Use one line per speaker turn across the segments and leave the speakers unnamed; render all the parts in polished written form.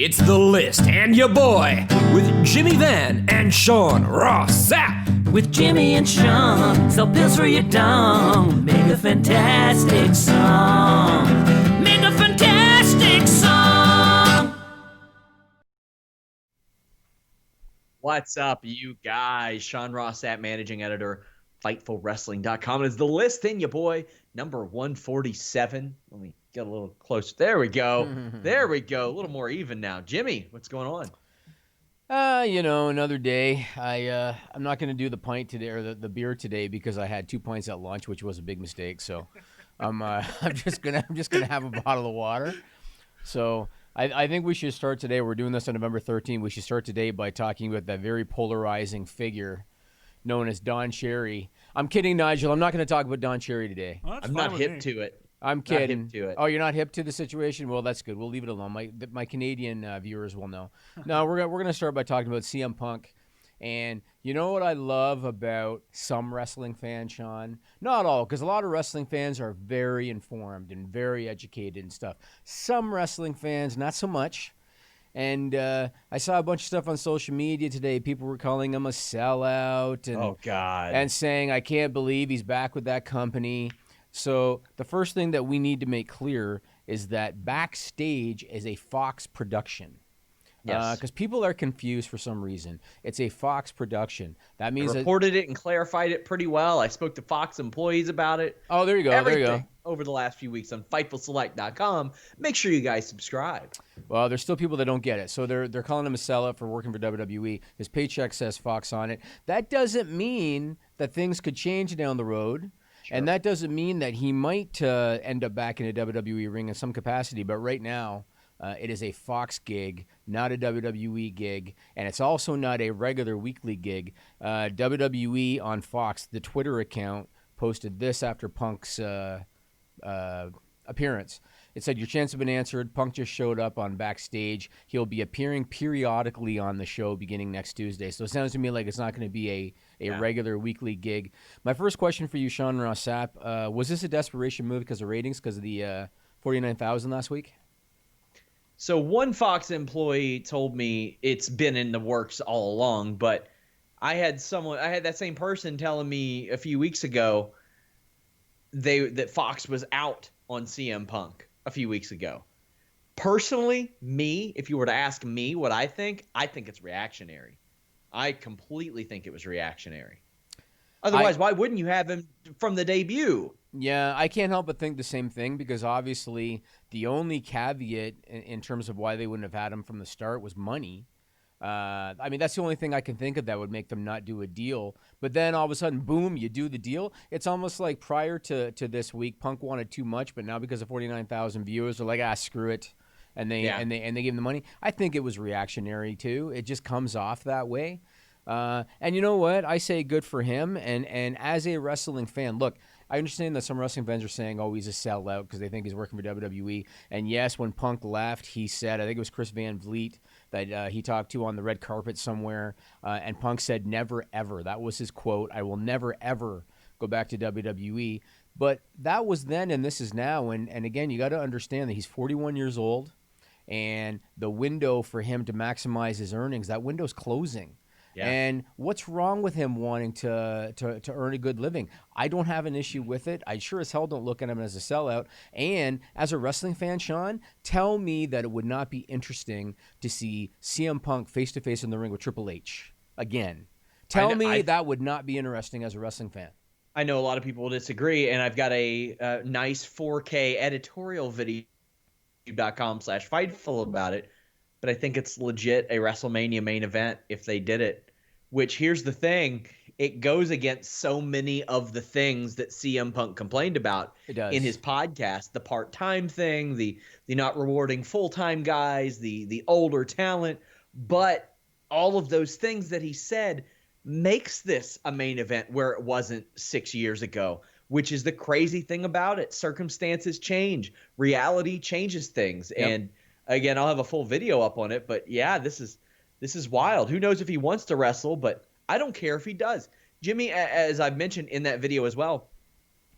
It's The List and your boy with Jimmy Van and Sean Ross Sapp.
With Jimmy and Sean, sell pills for your dong. Make a fantastic song. Make a fantastic song.
What's up, you guys? Sean Ross Sapp, managing editor, FightfulWrestling.com. It's The List and your boy, number 147. Let me get a little closer. There we go. There we go. A little more even now. Jimmy, what's going on?
Another day. I'm not going to do the pint today or the beer today because I had 2 pints at lunch, which was a big mistake. So I'm just gonna have a bottle of water. So I think we should start today. We're doing this on November 13th. We should start today by talking about that very polarizing figure known as Don Cherry. I'm kidding, Nigel. I'm not going to talk about Don Cherry today.
Well,
I'm not hip to it.
I'm kidding.
Not hip to it.
Oh, you're not hip to the situation? Well, that's good. We'll leave it alone. My Canadian viewers will know. No, we're gonna start by talking about CM Punk. And you know what I love about some wrestling fans, Sean? Not all, because a lot of wrestling fans are very informed and very educated and stuff. Some wrestling fans, not so much. And I saw a bunch of stuff on social media today. People were calling him a sellout. And,
Oh, God.
And saying, I can't believe he's back with that company. So the first thing that we need to make clear is that Backstage is a Fox production.
Yes.
Because people are confused for some reason. It's a Fox production. That means
reported it and clarified it pretty well. I spoke to Fox employees about it.
Oh, there you go.
Everything
There you go.
over the last few weeks on FightfulSelect.com. Make sure you guys subscribe.
Well, there's still people that don't get it. So they're calling him a sellout for working for WWE. His paycheck says Fox on it. That doesn't mean that things could change down the road. Sure. And that doesn't mean that he might end up back in a WWE ring in some capacity. But right now, it is a Fox gig, not a WWE gig. And it's also not a regular weekly gig. WWE on Fox, the Twitter account, posted this after Punk's appearance. It said, your chance has been answered. Punk just showed up on Backstage. He'll be appearing periodically on the show beginning next Tuesday. So it sounds to me like it's not going to be a regular weekly gig. My first question for you, Sean Ross Sapp, was this a desperation move because of ratings, because of the 49,000 last week?
So one Fox employee told me it's been in the works all along, but I had that same person telling me a few weeks ago that Fox was out on CM Punk a few weeks ago. Personally, if you were to ask me what I think it's reactionary. I completely think it was reactionary. Otherwise, why wouldn't you have him from the debut?
Yeah, I can't help but think the same thing, because obviously the only caveat in terms of why they wouldn't have had him from the start was money. I mean, that's the only thing I can think of that would make them not do a deal. But then all of a sudden, boom, you do the deal. It's almost like prior to this week, Punk wanted too much, but now because of 49,000 viewers, they're like, screw it, and they gave him the money. I think it was reactionary too. It just comes off that way. And you know what? I say good for him. And as a wrestling fan, look, I understand that some wrestling fans are saying, oh, he's a sellout because they think he's working for WWE. And yes, when Punk left, he said, I think it was Chris Van Vliet that he talked to on the red carpet somewhere. And Punk said, never, ever. That was his quote. I will never, ever go back to WWE. But that was then and this is now. And again, you got to understand that he's 41 years old. And the window for him to maximize his earnings, that window's closing. Yeah. And what's wrong with him wanting to earn a good living? I don't have an issue with it. I sure as hell don't look at him as a sellout. And as a wrestling fan, Sean, tell me that it would not be interesting to see CM Punk face-to-face in the ring with Triple H again. Tell me that would not be interesting as a wrestling fan.
I know a lot of people will disagree, and I've got a nice 4K editorial video YouTube.com/Fightful about it. But I think it's legit a WrestleMania main event if they did it, which here's the thing. It goes against so many of the things that CM Punk complained about in his podcast, the part-time thing, the not rewarding full-time guys, the older talent. But all of those things that he said makes this a main event where it wasn't 6 years ago, which is the crazy thing about it. Circumstances change. Reality changes things. Yep. And again, I'll have a full video up on it, but yeah, this is wild. Who knows if he wants to wrestle, but I don't care if he does. Jimmy, as I've mentioned in that video as well,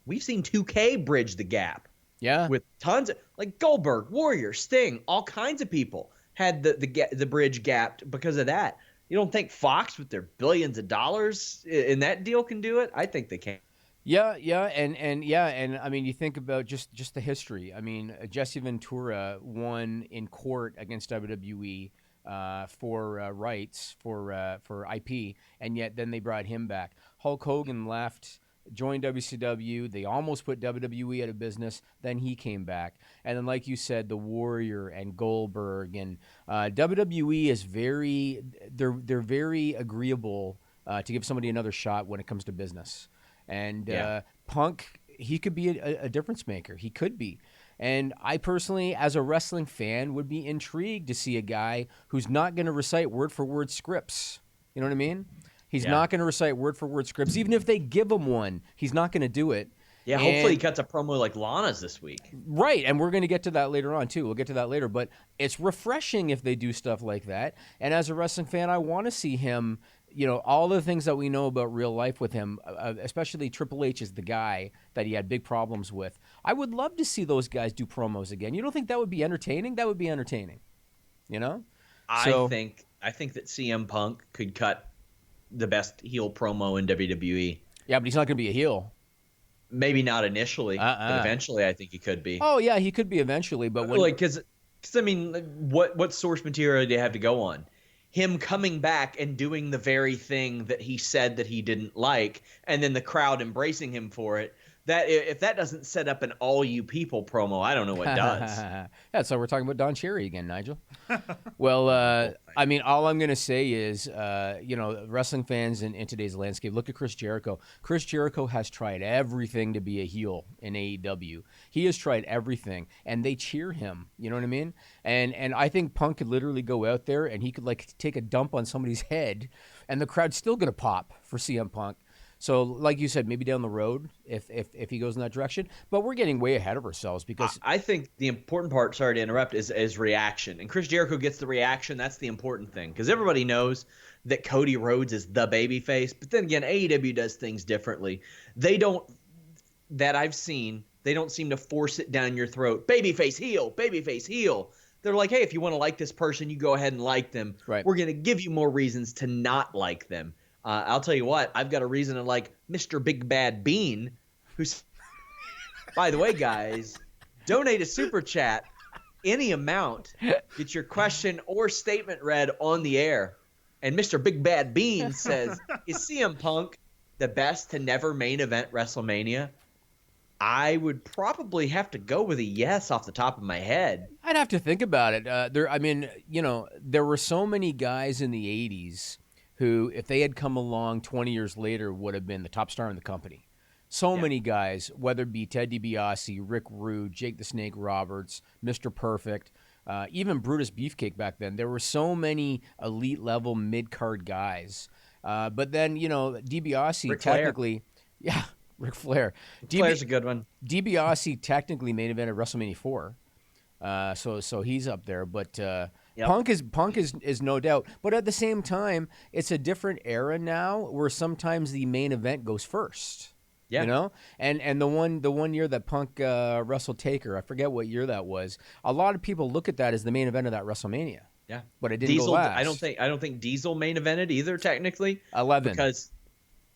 we've seen 2K bridge the gap.
Yeah.
With tons of, like Goldberg, Warrior, Sting, all kinds of people had the bridge gapped because of that. You don't think Fox, with their billions of dollars in that deal, can do it? I think they can.
Yeah, and I mean, you think about just the history. I mean, Jesse Ventura won in court against WWE for rights for IP, and yet then they brought him back. Hulk Hogan left, joined WCW. They almost put WWE out of business. Then he came back, and then, like you said, the Warrior and Goldberg and WWE is they're very agreeable to give somebody another shot when it comes to business. And Punk, he could be a difference maker. He could be. And I personally, as a wrestling fan, would be intrigued to see a guy who's not going to recite word-for-word scripts. You know what I mean? He's not going to recite word-for-word scripts. Even if they give him one, he's not going to do it.
Yeah, hopefully he cuts a promo like Lana's this week.
Right, and we're going to get to that later on, too. We'll get to that later. But it's refreshing if they do stuff like that. And as a wrestling fan, I want to see him, all the things that we know about real life with him, especially Triple H is the guy that he had big problems with. I would love to see those guys do promos again. You don't think that would be entertaining? That would be entertaining,
I think that CM Punk could cut the best heel promo in WWE.
Yeah, but he's not going to be a heel.
Maybe not initially, but eventually I think he could be.
Oh, yeah, he could be eventually, but when...
Because I mean, what source material do you have to go on? Him coming back and doing the very thing that he said that he didn't like, and then the crowd embracing him for it. That if that doesn't set up an all you people promo, I don't know what does.
Yeah, so we're talking about Don Cherry again, Nigel. Well, I mean, all I'm going to say is, wrestling fans in today's landscape, look at Chris Jericho. Chris Jericho has tried everything to be a heel in AEW. He has tried everything, and they cheer him. You know what I mean? And I think Punk could literally go out there and he could take a dump on somebody's head, and the crowd's still going to pop for CM Punk. So, like you said, maybe down the road if he goes in that direction. But we're getting way ahead of ourselves because
I think the important part, sorry to interrupt, is reaction. And Chris Jericho gets the reaction. That's the important thing because everybody knows that Cody Rhodes is the babyface. But then again, AEW does things differently. They don't, that I've seen, they don't seem to force it down your throat. Babyface, heel, babyface, heel. They're like, hey, if you want to like this person, you go ahead and like them.
Right.
We're going to give you more reasons to not like them. I'll tell you what, I've got a reason to like Mr. Big Bad Bean, who's, by the way, guys, donate a super chat, any amount, get your question or statement read on the air. And Mr. Big Bad Bean says, is CM Punk the best to never main event WrestleMania? I would probably have to go with a yes off the top of my head.
I'd have to think about it. There were so many guys in the 80s who, if they had come along 20 years later, would have been the top star in the company. So many guys, whether it be Ted DiBiase, Rick Rude, Jake the Snake Roberts, Mr. Perfect, even Brutus Beefcake back then. There were so many elite-level mid-card guys. But then, DiBiase
Ric
technically...
Flair.
Yeah, Ric Flair.
Flair's a good one.
DiBiase technically main evented WrestleMania 4. So he's up there, but
Yep.
Punk is no doubt. But at the same time, it's a different era now where sometimes the main event goes first.
Yeah.
And the one year that Punk wrestled Taker, I forget what year that was. A lot of people look at that as the main event of that WrestleMania.
Yeah.
But it didn't
Diesel,
go last.
I don't think Diesel main evented either technically.
11.
Because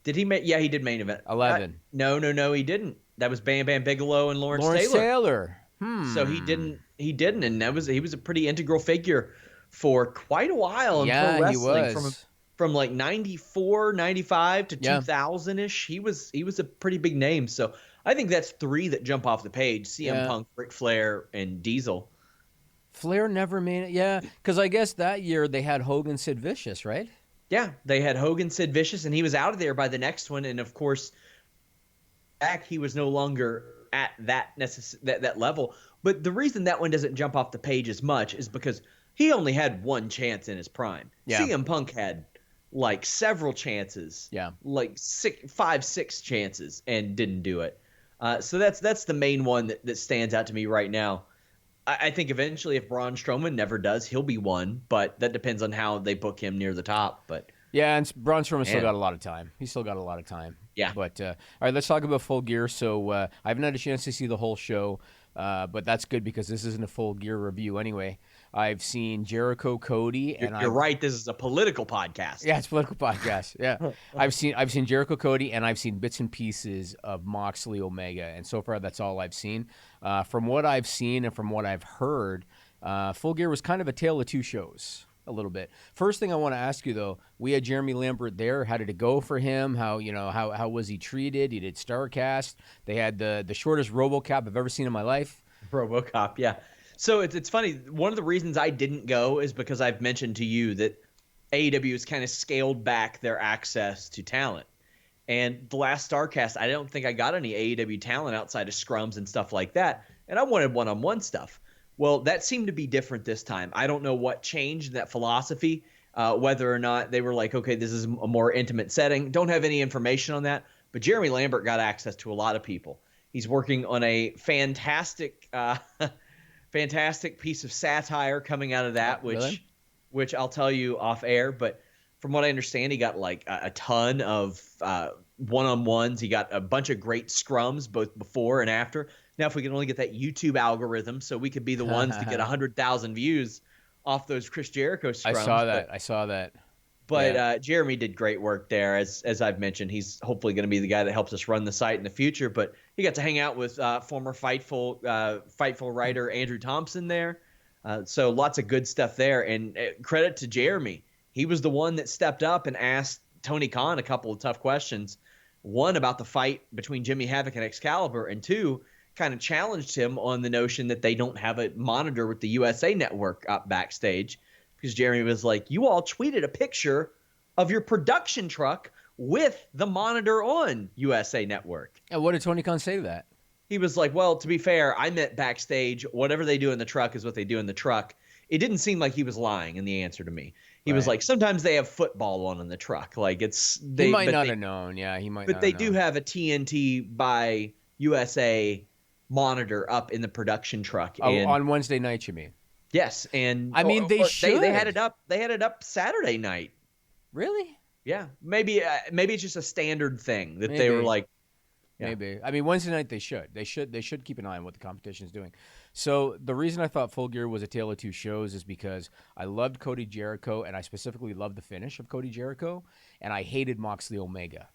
did he yeah, he did main event.
11.
No, he didn't. That was Bam Bam Bigelow and Lawrence Taylor. So he didn't, and he was a pretty integral figure for quite a while in pro wrestling.
He was.
From like 94, 95 to 2000-ish. He was a pretty big name. So I think that's three that jump off the page: CM Punk, Ric Flair, and Diesel.
Flair never made it. Yeah, because I guess that year they had Hogan, Sid Vicious, right?
Yeah, they had Hogan, Sid Vicious, and he was out of there by the next one. And of course, back he was no longer at that level. But the reason that one doesn't jump off the page as much is because he only had one chance in his prime.
Yeah.
CM Punk had like several chances.
Yeah.
Like 5, 6 chances and didn't do it. So that's the main one that stands out to me right now. I think eventually if Braun Strowman never does, he'll be one, but that depends on how they book him near the top. But
yeah, and Braun Strowman's still got a lot of time. He's still got a lot of time.
Yeah.
But all right, let's talk about Full Gear. So I haven't had a chance to see the whole show, but that's good because this isn't a Full Gear review anyway. I've seen Jericho Cody, and
you're right. This is a political podcast.
Yeah, it's a political podcast. Yeah, I've seen Jericho Cody, and I've seen bits and pieces of Moxley Omega, and so far that's all I've seen. From what I've seen and from what I've heard, Full Gear was kind of a tale of two shows. A little bit. First thing I want to ask you though, we had Jeremy Lambert there. How did it go for him? How was he treated? He did StarCast. They had the shortest RoboCop I've ever seen in my life.
RoboCop, yeah. So it's funny. One of the reasons I didn't go is because I've mentioned to you that AEW has kind of scaled back their access to talent. And the last StarCast, I don't think I got any AEW talent outside of scrums and stuff like that. And I wanted one-on-one stuff. Well, that seemed to be different this time. I don't know what changed that philosophy, whether or not they were like, okay, this is a more intimate setting. Don't have any information on that. But Jeremy Lambert got access to a lot of people. He's working on a fantastic piece of satire coming out of that, which I'll tell you off air. But from what I understand, he got like a ton of one-on-ones. He got a bunch of great scrums both before and after. Now, if we can only get that YouTube algorithm, so we could be the ones to get 100,000 views off those Chris Jericho scrums.
I saw that.
But
yeah.
Jeremy did great work there. As I've mentioned, he's hopefully going to be the guy that helps us run the site in the future. But he got to hang out with former Fightful writer Andrew Thompson there. So lots of good stuff there. And credit to Jeremy. He was the one that stepped up and asked Tony Khan a couple of tough questions. One, about the fight between Jimmy Havoc and Excalibur, and two, kind of challenged him on the notion that they don't have a monitor with the USA Network up backstage, because Jeremy was like, you all tweeted a picture of your production truck with the monitor on USA Network.
And what did Tony Khan say to that?
He was like, well, to be fair, I meant backstage. Whatever they do in the truck is what they do in the truck. It didn't seem like he was lying in the answer to me. He was like, sometimes they have football on in the truck. Like
he might not have known. Yeah, he might.
But they do have a TNT by USA monitor up in the production truck.
On Wednesday night, you mean?
Yes, and
I mean they should.
They had it up. They had it up Saturday night.
Really?
Yeah, maybe it's just a standard thing that they were like.
Yeah. Maybe. I mean, Wednesday night they should. They should keep an eye on what the competition is doing. So the reason I thought Full Gear was a tale of two shows is because I loved Cody Jericho, and I specifically loved the finish of Cody Jericho, and I hated Moxley Omega.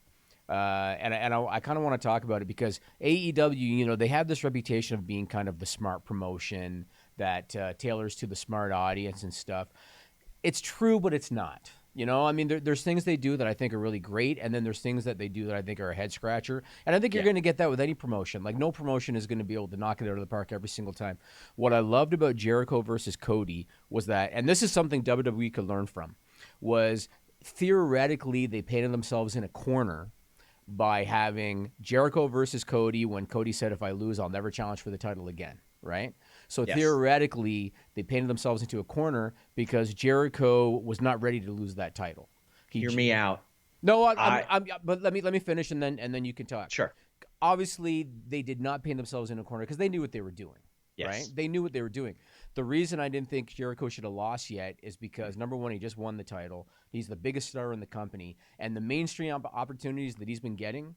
And I kind of want to talk about it because AEW, they have this reputation of being kind of the smart promotion that tailors to the smart audience and stuff. It's true, but it's not. I mean, there's things they do that I think are really great, and then there's things that they do that I think are a head scratcher. And I think you're going to get that with any promotion. Like, no promotion is going to be able to knock it out of the park every single time. What I loved about Jericho versus Cody was that, and this is something WWE could learn from, was theoretically they painted themselves in a corner by having Jericho versus Cody when Cody said, if I lose, I'll never challenge for the title again, right? So theoretically, they painted themselves into a corner because Jericho was not ready to lose that title.
Hear me out.
No, but let me finish, and then you can talk.
Sure.
Obviously, they did not paint themselves in a corner because they knew what they were doing.
Yes.
Right? They knew what they were doing. The reason I didn't think Jericho should have lost yet is because, number one, he just won the title. He's the biggest star in the company. And the mainstream opportunities that he's been getting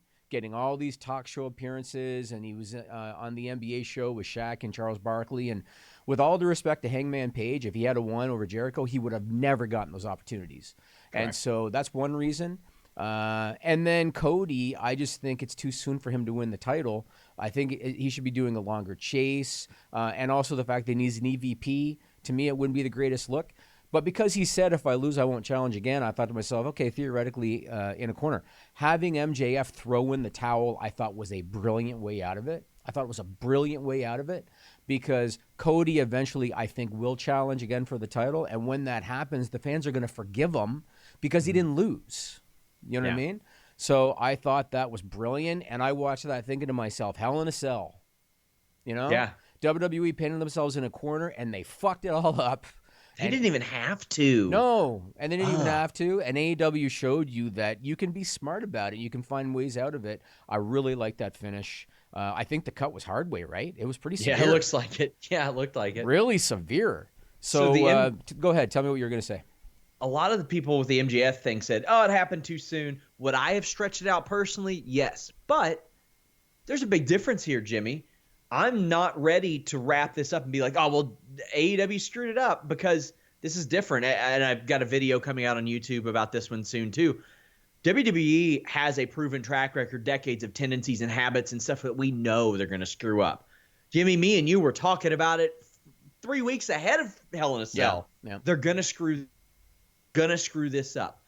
all these talk show appearances, and he was on the NBA show with Shaq and Charles Barkley. And with all due respect to Hangman Page, if he had won over Jericho, he would have never gotten those opportunities. Correct. And so that's one reason. And then Cody, I just think it's too soon for him to win the title. I think he should be doing a longer chase. And also the fact that he needs an EVP, to me, it wouldn't be the greatest look. But because he said, if I lose, I won't challenge again, I thought to myself, okay, theoretically, in a corner. Having MJF throw in the towel, I thought was a brilliant way out of it. Because Cody eventually, I think, will challenge again for the title. And when that happens, the fans are going to forgive him because he didn't lose. You know what I mean? So I thought that was brilliant. And I watched that thinking to myself, Hell in a Cell. Yeah. WWE painted themselves in a corner, and they fucked it all up.
They didn't even have to.
No, and they didn't even have to. And AEW showed you that you can be smart about it. You can find ways out of it. I really like that finish. I think the cut was hard way, right? It was pretty severe.
Yeah, it looks like it. Yeah, it looked like it.
Really severe. So go ahead. Tell me what you're going to say.
A lot of the people with the MJF thing said, oh, it happened too soon. Would I have stretched it out personally? Yes. But there's a big difference here, Jimmy. I'm not ready to wrap this up and be like, oh, well, AEW screwed it up, because this is different. And I've got a video coming out on YouTube about this one soon too. WWE has a proven track record, decades of tendencies and habits and stuff that we know they're going to screw up. Jimmy, me and you were talking about it 3 weeks ahead of Hell in a Cell.
Yeah.
They're going to screw this up.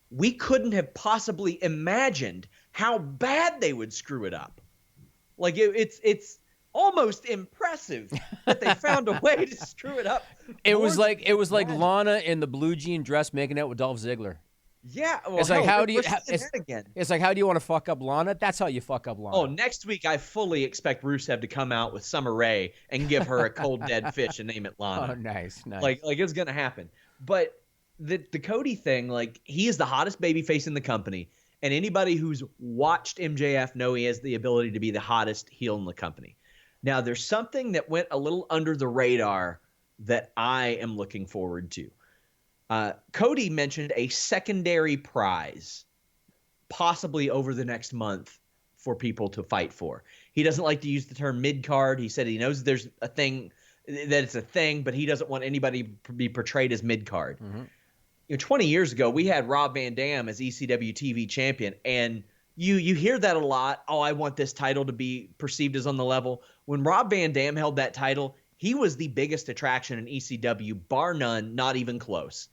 We couldn't have possibly imagined how bad they would screw it up. Like it's almost impressive that they found a way to screw it up.
It was like Lana in the blue jean dress making out with Dolph Ziggler.
Yeah, well,
it's like how do you?
It's
like how do you want to fuck up Lana? That's how you fuck up Lana.
Oh, next week I fully expect Rusev to come out with Summer Rae and give her a cold dead fish and name it Lana.
Oh, nice.
Like it's gonna happen. But the Cody thing, like, he is the hottest babyface in the company, and anybody who's watched MJF know he has the ability to be the hottest heel in the company. Now, there's something that went a little under the radar that I am looking forward to. Cody mentioned a secondary prize, possibly over the next month, for people to fight for. He doesn't like to use the term mid-card. He said he knows there's a thing, that it's a thing, but he doesn't want anybody to be portrayed as mid-card. Mm-hmm. 20 years ago, we had Rob Van Dam as ECW TV champion, and you hear that a lot. Oh, I want this title to be perceived as on the level. When Rob Van Dam held that title, he was the biggest attraction in ECW, bar none, not even close.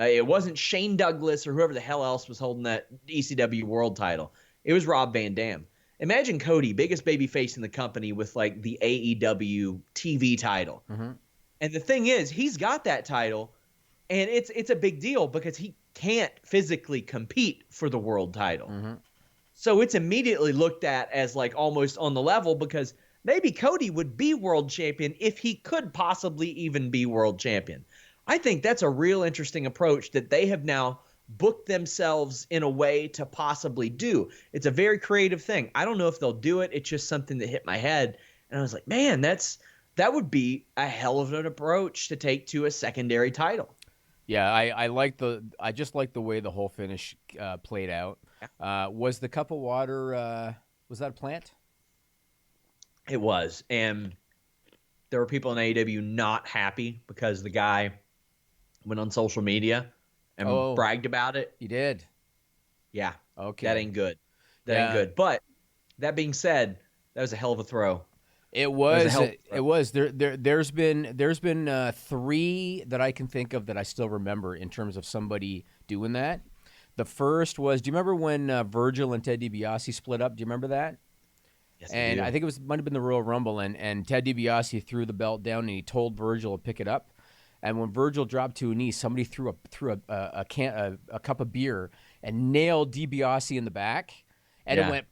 It wasn't Shane Douglas or whoever the hell else was holding that ECW world title. It was Rob Van Dam. Imagine Cody, biggest babyface in the company, with like the AEW TV title. Mm-hmm. And the thing is, he's got that title, and it's a big deal because he can't physically compete for the world title. Mm-hmm. So it's immediately looked at as like almost on the level, because maybe Cody would be world champion if he could possibly even be world champion. I think that's a real interesting approach that they have now booked themselves in a way to possibly do. It's a very creative thing. I don't know if they'll do it. It's just something that hit my head. And I was like, man, that would be a hell of an approach to take to a secondary title.
Yeah, I just like the way the whole finish played out. Was the cup of water, was that a plant?
It was. And there were people in AEW not happy because the guy went on social media and bragged about it.
He did?
Yeah.
Okay.
That ain't good. Ain't good. But that being said, that was a hell of a throw.
It was. It was. There's been 3 that I can think of that I still remember in terms of somebody doing that. The first was, do you remember when Virgil and Ted DiBiase split up? Do you remember that?
Yes,
and I think might have been the Royal Rumble, and Ted DiBiase threw the belt down and he told Virgil to pick it up. And when Virgil dropped to a knee, somebody threw a cup of beer and nailed DiBiase in the back, and it went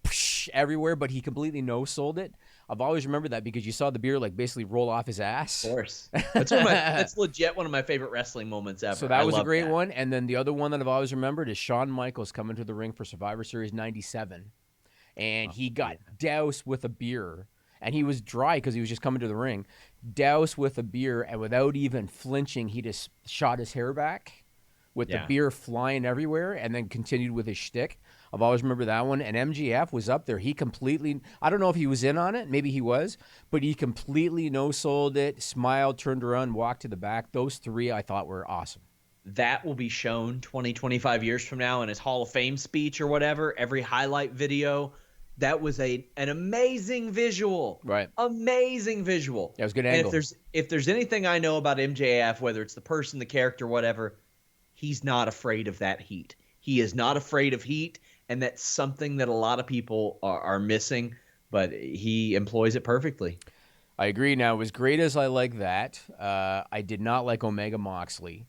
everywhere. But he completely no-sold it. I've always remembered that because you saw the beer like basically roll off his ass.
Of course, that's legit one of my favorite wrestling moments ever.
So that was a great one. And then the other one that I've always remembered is Shawn Michaels coming to the ring for Survivor Series '97, and he got doused with a beer. And he was dry because he was just coming to the ring, doused with a beer, and without even flinching, he just shot his hair back with the beer flying everywhere, and then continued with his shtick. I've always remembered that one. And MJF was up there. He completely, I don't know if he was in on it. Maybe he was. But he completely no-sold it, smiled, turned around, walked to the back. Those 3 I thought were awesome.
That will be shown 20, 25 years from now in his Hall of Fame speech or whatever, every highlight video. That was an amazing visual.
Right.
Amazing visual.
That was a good angle.
And if there's anything I know about MJF, whether it's the person, the character, whatever, he's not afraid of that heat. He is not afraid of heat, and that's something that a lot of people are missing, but he employs it perfectly.
I agree. Now, as great as I like that, I did not like Omega Moxley.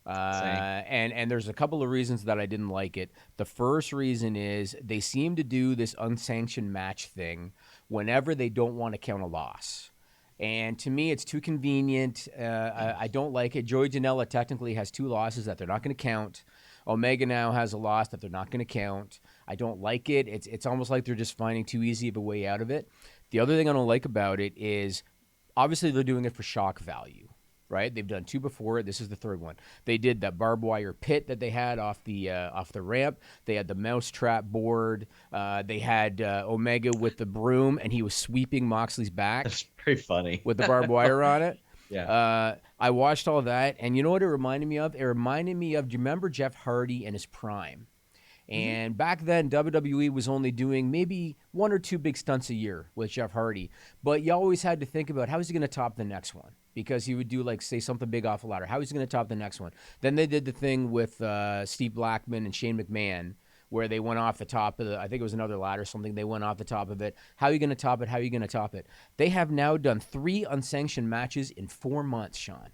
And there's a couple of reasons that I didn't like it. The first reason is they seem to do this unsanctioned match thing whenever they don't want to count a loss. And to me, it's too convenient. I don't like it. Joey Janela technically has 2 losses that they're not going to count. Omega now has a loss that they're not going to count. I don't like it. It's almost like they're just finding too easy of a way out of it. The other thing I don't like about it is obviously they're doing it for shock value. right? They've done 2 before. This is the 3rd one. They did that barbed wire pit that they had off the ramp. They had the mousetrap board. They had Omega with the broom, and he was sweeping Moxley's back.
That's pretty funny.
With the barbed wire on it.
Yeah.
I watched all that, and you know what it reminded me of? It reminded me of, do you remember Jeff Hardy in his prime? And back then, WWE was only doing maybe 1 or 2 big stunts a year with Jeff Hardy. But you always had to think about, how is he going to top the next one? Because he would do, like, say, something big off a ladder. How is he going to top the next one? Then they did the thing with Steve Blackman and Shane McMahon, where they went off the top of I think it was another ladder or something. They went off the top of it. How are you going to top it? How are you going to top it? They have now done 3 unsanctioned matches in 4 months, Sean.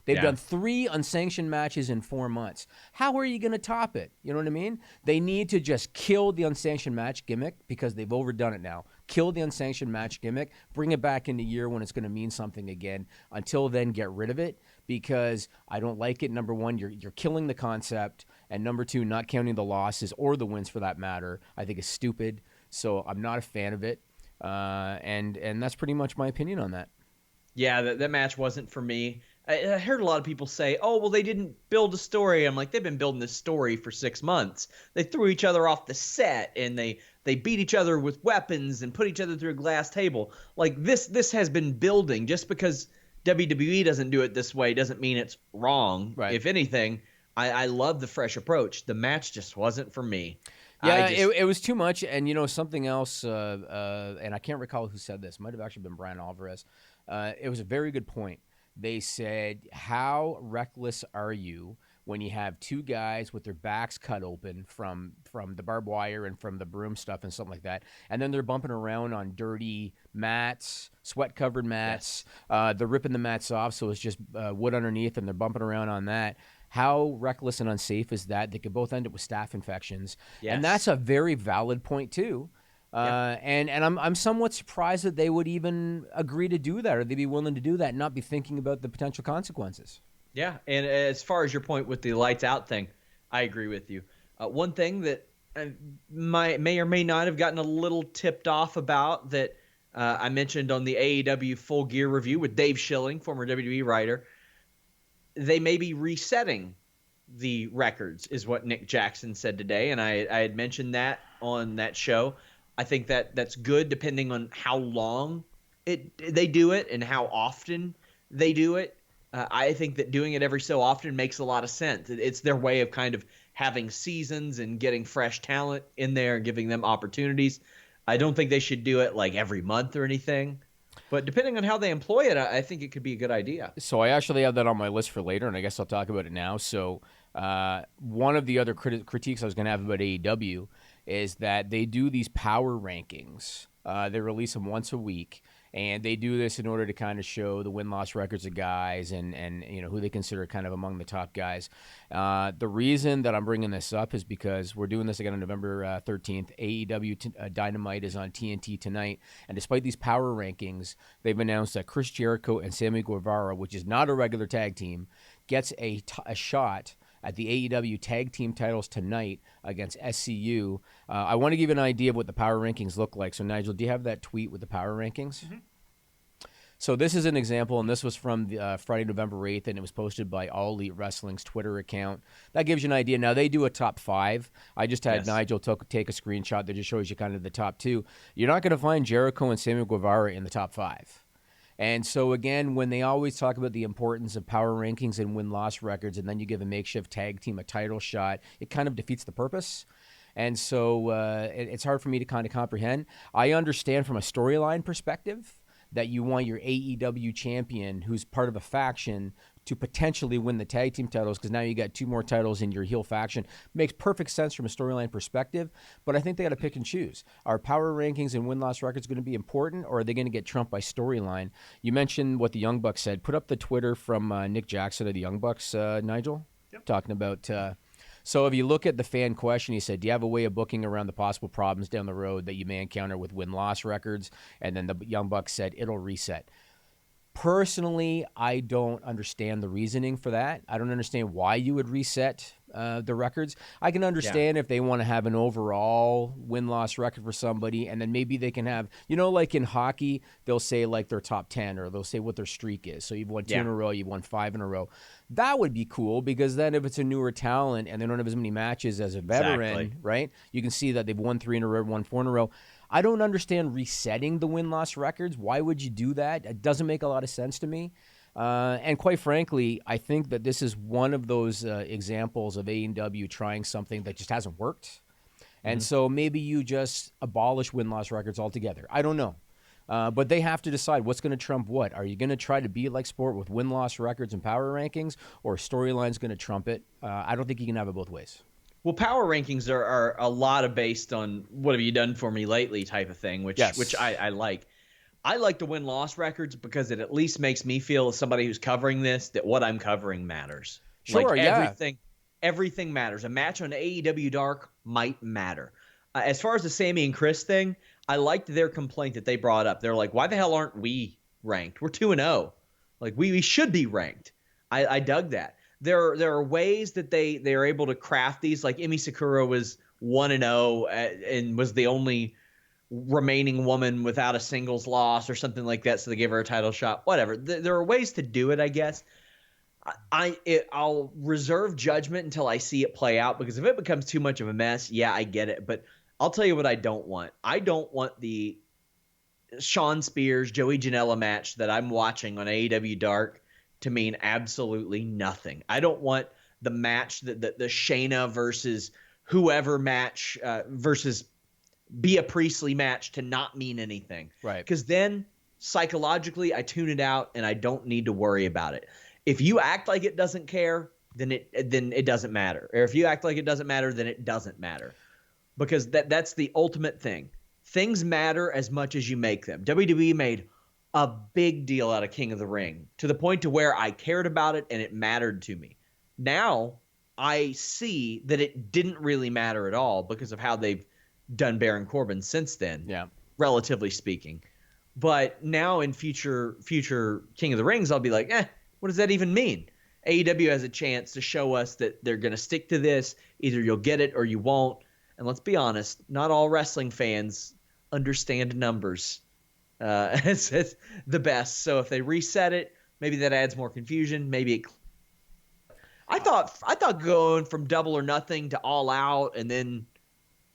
They've done 3 unsanctioned matches in 4 months. How are you going to top it? You know what I mean? They need to just kill the unsanctioned match gimmick because they've overdone it now. Kill the unsanctioned match gimmick. Bring it back in a year when it's going to mean something again. Until then, get rid of it because I don't like it. Number 1, you're killing the concept. And number 2, not counting the losses or the wins for that matter, I think is stupid. So I'm not a fan of it. And that's pretty much my opinion on that.
Yeah, that match wasn't for me. I heard a lot of people say, oh, well, they didn't build a story. I'm like, they've been building this story for 6 months. They threw each other off the set, and they beat each other with weapons and put each other through a glass table. Like, this has been building. Just because WWE doesn't do it this way doesn't mean it's wrong.
Right.
If anything, I love the fresh approach. The match just wasn't for me.
Yeah, it was too much. And, you know, something else, and I can't recall who said this. Might have actually been Brian Alvarez. It was a very good point. They said, how reckless are you when you have 2 guys with their backs cut open from the barbed wire and from the broom stuff and something like that, and then they're bumping around on dirty mats, sweat-covered mats. Yes. They're ripping the mats off, so it's just wood underneath, and they're bumping around on that. How reckless and unsafe is that? They could both end up with staph infections. Yes. And that's a very valid point, too. And I'm somewhat surprised that they would even agree to do that, or they'd be willing to do that and not be thinking about the potential consequences.
Yeah, and as far as your point with the lights out thing, I agree with you. One thing that may or may not have gotten a little tipped off about that I mentioned on the AEW Full Gear review with Dave Schilling, former WWE writer, they may be resetting the records, is what Nick Jackson said today, and I had mentioned that on that show. I think that's good depending on how long they do it and how often they do it. I think that doing it every so often makes a lot of sense. It's their way of kind of having seasons and getting fresh talent in there and giving them opportunities. I don't think they should do it like every month or anything. But depending on how they employ it, I think it could be a good idea.
So I actually have that on my list for later, and I guess I'll talk about it now. So one of the other critiques I was going to have about AEW is that they do these power rankings. They release them once a week, and they do this in order to kind of show the win-loss records of guys and you know who they consider kind of among the top guys. The reason that I'm bringing this up is because we're doing this again on November 13th. AEW Dynamite is on TNT tonight, and despite these power rankings, they've announced that Chris Jericho and Sammy Guevara, which is not a regular tag team, gets a shot at the AEW tag team titles tonight against SCU. I want to give you an idea of what the power rankings look like. So, Nigel, do you have that tweet with the power rankings? Mm-hmm. So this is an example, and this was from Friday, November 8th, and it was posted by All Elite Wrestling's Twitter account. That gives you an idea. Now, they do a top 5. I just had Nigel take a screenshot that just shows you kind of the top 2. You're not going to find Jericho and Sammy Guevara in the top 5. And so, again, when they always talk about the importance of power rankings and win-loss records, and then you give a makeshift tag team a title shot, it kind of defeats the purpose. And so it's hard for me to kind of comprehend. I understand from a storyline perspective that you want your AEW champion, who's part of a faction, to potentially win the tag team titles, because now you got 2 more titles in your heel faction. Makes perfect sense from a storyline perspective, but I think they got to pick and choose. Are power rankings and win-loss records going to be important, or are they going to get trumped by storyline? You mentioned what the Young Bucks said. Put up the Twitter from Nick Jackson of the Young Bucks, Nigel, talking about... So if you look at the fan question, he said, do you have a way of booking around the possible problems down the road that you may encounter with win-loss records? And then the Young Bucks said, it'll reset. Personally, I don't understand the reasoning for that. I don't understand why you would reset the records. I can understand if they want to have an overall win-loss record for somebody, and then maybe they can have, like in hockey, they'll say like their top 10, or they'll say what their streak is. So you've won 2 in a row, you've won 5 in a row. That would be cool, because then if it's a newer talent and they don't have as many matches as a veteran, right? You can see that they've won 3 in a row, won 4 in a row. I don't understand resetting the win-loss records. Why would you do that? It doesn't make a lot of sense to me. And quite frankly, I think that this is one of those examples of AEW trying something that just hasn't worked. And so maybe you just abolish win-loss records altogether. I don't know. But they have to decide what's going to trump what. Are you going to try to be like sport with win-loss records and power rankings, or storyline's going to trump it? I don't think you can have it both ways.
Well, power rankings are a lot of based on what have you done for me lately type of thing, which I like. I like the win-loss records because it at least makes me feel, as somebody who's covering this, that what I'm covering matters.
Sure,
everything matters. A match on AEW Dark might matter. As far as the Sammy and Chris thing, I liked their complaint that they brought up. They're like, why the hell aren't we ranked? We're 2-0. Like, we should be ranked. I dug that. There are ways that they're able to craft these. Like Emi Sakura was 1-0 and was the only remaining woman without a singles loss or something like that, so they gave her a title shot. Whatever. There are ways to do it, I guess. I'll reserve judgment until I see it play out, because if it becomes too much of a mess, I get it. But I'll tell you what I don't want. I don't want the Shawn Spears, Joey Janela match that I'm watching on AEW Dark to mean absolutely nothing. I don't want the match, the Shayna versus whoever match versus Bea Priestley match to not mean anything.
Right.
Because then psychologically I tune it out and I don't need to worry about it. If you act like it doesn't care, then it doesn't matter. Or if you act like it doesn't matter, then it doesn't matter. Because that's the ultimate thing. Things matter as much as you make them. WWE made a big deal out of King of the Ring to the point to where I cared about it and it mattered to me. Now I see that it didn't really matter at all because of how they've done Baron Corbin since then, relatively speaking. But now in future King of the Rings, I'll be like, what does that even mean? AEW has a chance to show us that they're going to stick to this. Either you'll get it or you won't. And let's be honest, not all wrestling fans understand numbers as the best. So if they reset it, maybe that adds more confusion. Maybe it. I thought going from Double or Nothing to All Out and then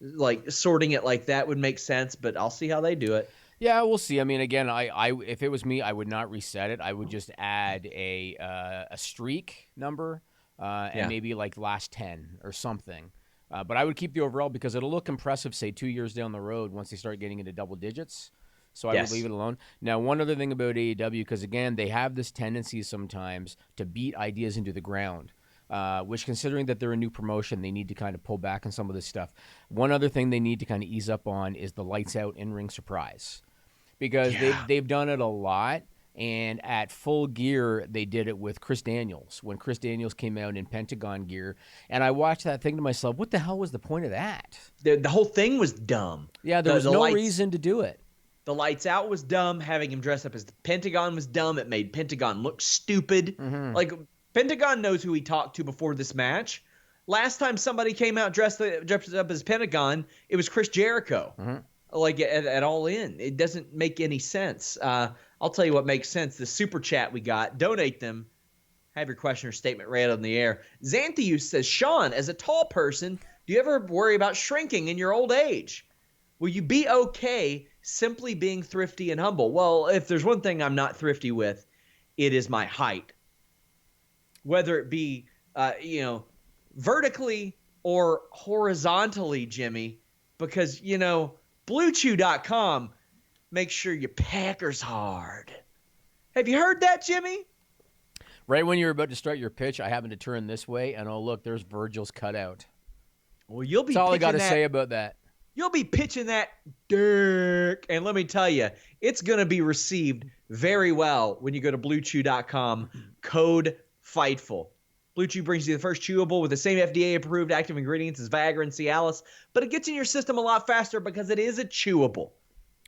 like sorting it like that would make sense, but I'll see how they do it.
Yeah, we'll see. I mean, again, I if it was me, I would not reset it. I would just add a streak number and maybe like last 10 or something. But I would keep the overall because it'll look impressive, say, 2 years down the road once they start getting into double digits. So I would leave it alone. Now, one other thing about AEW, because, again, they have this tendency sometimes to beat ideas into the ground, which, considering that they're a new promotion, they need to kind of pull back on some of this stuff. One other thing they need to kind of ease up on is the lights out in-ring surprise, because they've done it a lot. And at Full Gear, they did it with Chris Daniels, when Chris Daniels came out in Pentagon gear. And I watched that thing to myself, what the hell was the point of that?
The whole thing was dumb.
Yeah, there was no reason to do it.
The lights out was dumb. Having him dress up as the Pentagon was dumb. It made Pentagon look stupid. Mm-hmm. Like, Pentagon knows who he talked to before this match. Last time somebody came out dressed up as Pentagon, it was Chris Jericho. Mm-hmm. Like, at All In. It doesn't make any sense. I'll tell you what makes sense. The super chat we got, donate them. Have your question or statement read on the air. Xanthius says, Sean, as a tall person, do you ever worry about shrinking in your old age? Will you be okay simply being thrifty and humble? Well, if there's one thing I'm not thrifty with, it is my height. Whether it be, vertically or horizontally, Jimmy, because, BlueChew.com makes sure your Packers hard. Have you heard that, Jimmy?
Right when you're about to start your pitch, I happen to turn this way, and oh, look, there's Virgil's cutout.
Well, you'll be.
That's all I got to say about that.
You'll be pitching that dick, and let me tell you, it's going to be received very well when you go to BlueChew.com, code FIGHTFUL. Blue Chew brings you the first chewable with the same FDA-approved active ingredients as Viagra and Cialis, but it gets in your system a lot faster because it is a chewable.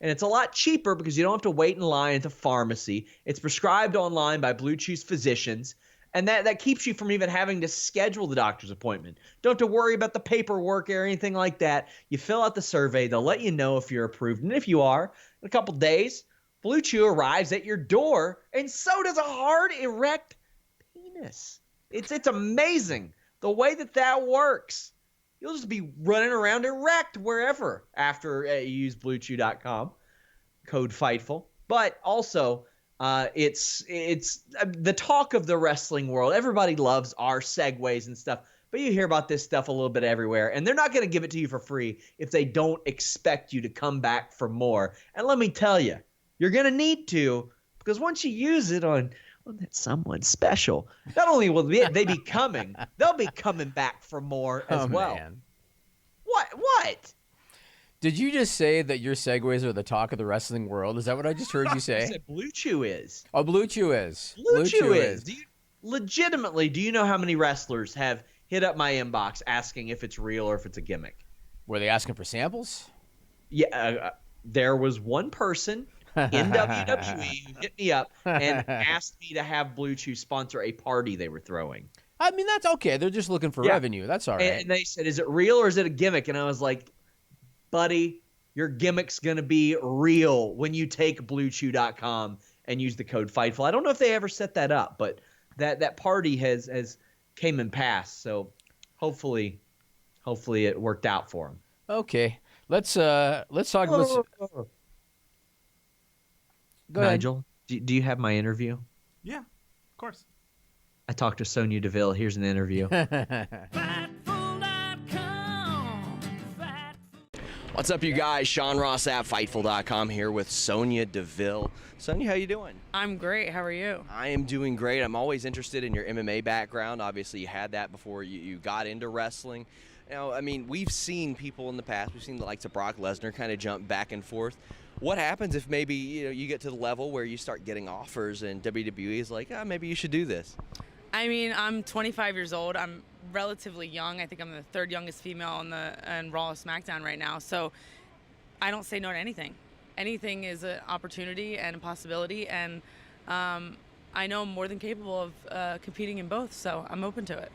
And it's a lot cheaper because you don't have to wait in line at the pharmacy. It's prescribed online by Blue Chew's physicians. And that keeps you from even having to schedule the doctor's appointment. Don't have to worry about the paperwork or anything like that. You fill out the survey. They'll let you know if you're approved. And if you are, in a couple days, Blue Chew arrives at your door, and so does a hard, erect penis. It's amazing the way that works. You'll just be running around erect wherever after you use BlueChew.com, code Fightful. But also, it's the talk of the wrestling world. Everybody loves our segues and stuff, but you hear about this stuff a little bit everywhere, and they're not going to give it to you for free if they don't expect you to come back for more. And let me tell you, you're going to need to, because once you use it on that someone special, not only will they be coming, they'll be coming back for more as well. Man. What?
Did you just say that your segues are the talk of the wrestling world? Is that what I just heard you say?
I said Blue Chew is.
Oh, Blue Chew is.
Blue Chew is. Legitimately, do you know how many wrestlers have hit up my inbox asking if it's real or if it's a gimmick?
Were they asking for samples?
Yeah, there was one person in WWE who hit me up and asked me to have Blue Chew sponsor a party they were throwing.
I mean, that's okay. They're just looking for revenue. That's all right.
And they said, is it real or is it a gimmick? And I was like, buddy, your gimmick's going to be real when you take BlueChew.com and use the code Fightful. I don't know if they ever set that up, but that party has came and passed. So hopefully it worked out for them.
Okay. Let's talk about... Go ahead.
Nigel, do you have my interview?
Yeah, of course.
I talked to Sonya Deville. Here's an interview. What's up, you guys? Sean Ross at Fightful.com here with Sonya Deville. Sonya, how you doing?
I'm great. How are you?
I am doing great. I'm always interested in your MMA background. Obviously, you had that before you got into wrestling. You know, I mean, we've seen people in the past. We've seen the likes of Brock Lesnar kind of jump back and forth. What happens if maybe you get to the level where you start getting offers and WWE is like, maybe you should do this?
I mean, I'm 25 years old. I'm relatively young. I think I'm the third youngest female on Raw or SmackDown right now. So I don't say no to anything. Anything is an opportunity and a possibility, and I know I'm more than capable of competing in both. So I'm open to it.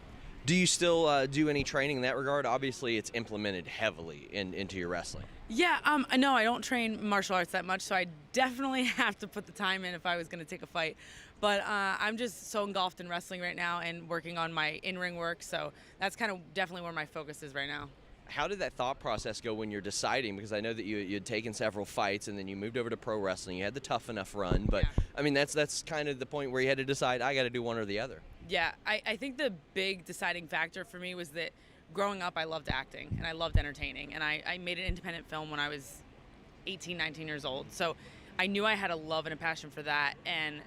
Do you still do any training in that regard? Obviously, it's implemented heavily into your wrestling.
Yeah, no, I don't train martial arts that much, so I definitely have to put the time in if I was going to take a fight. But I'm just so engulfed in wrestling right now and working on my in-ring work, so that's kind of definitely where my focus is right now.
How did that thought process go when you're deciding? Because I know that you had taken several fights and then you moved over to pro wrestling. You had the Tough Enough run, but yeah. I mean that's kind of the point where you had to decide, I got to do one or the other.
Yeah, I think the big deciding factor for me was that growing up I loved acting and I loved entertaining, and I made an independent film when I was 18, 19 years old. So I knew I had a love and a passion for that, and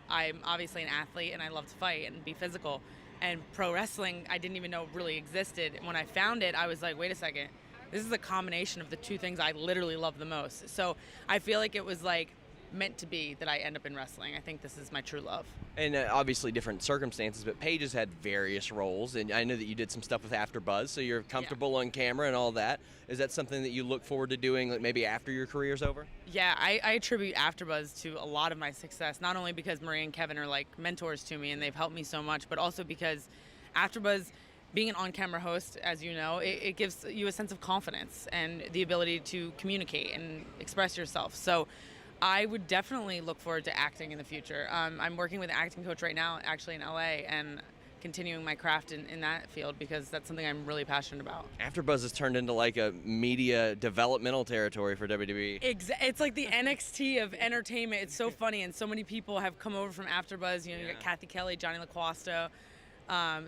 I'm obviously an athlete and I love to fight and be physical. And pro wrestling, I didn't even know really existed. And when I found it, I was like, wait a second, this is a combination of the two things I literally love the most. So I feel like it was like meant to be that I end up in wrestling. I think this is my true love. And
obviously different circumstances, but Paige has had various roles, and I know that you did some stuff with AfterBuzz, so you're comfortable on camera and all that. Is that something that you look forward to doing, like maybe after your career's over?
Yeah, I attribute AfterBuzz to a lot of my success, not only because Marie and Kevin are like mentors to me and they've helped me so much, but also because AfterBuzz, being an on-camera host, as you know, it gives you a sense of confidence and the ability to communicate and express yourself. So I would definitely look forward to acting in the future. I'm working with an acting coach right now, actually in LA, and continuing my craft in that field because that's something I'm really passionate about. AfterBuzz has turned into like a media developmental territory for WWE. It's like the NXT of entertainment. It's so funny, and so many people have come over from AfterBuzz. You know, you got Kathy Kelly, Johnny LaQuasto.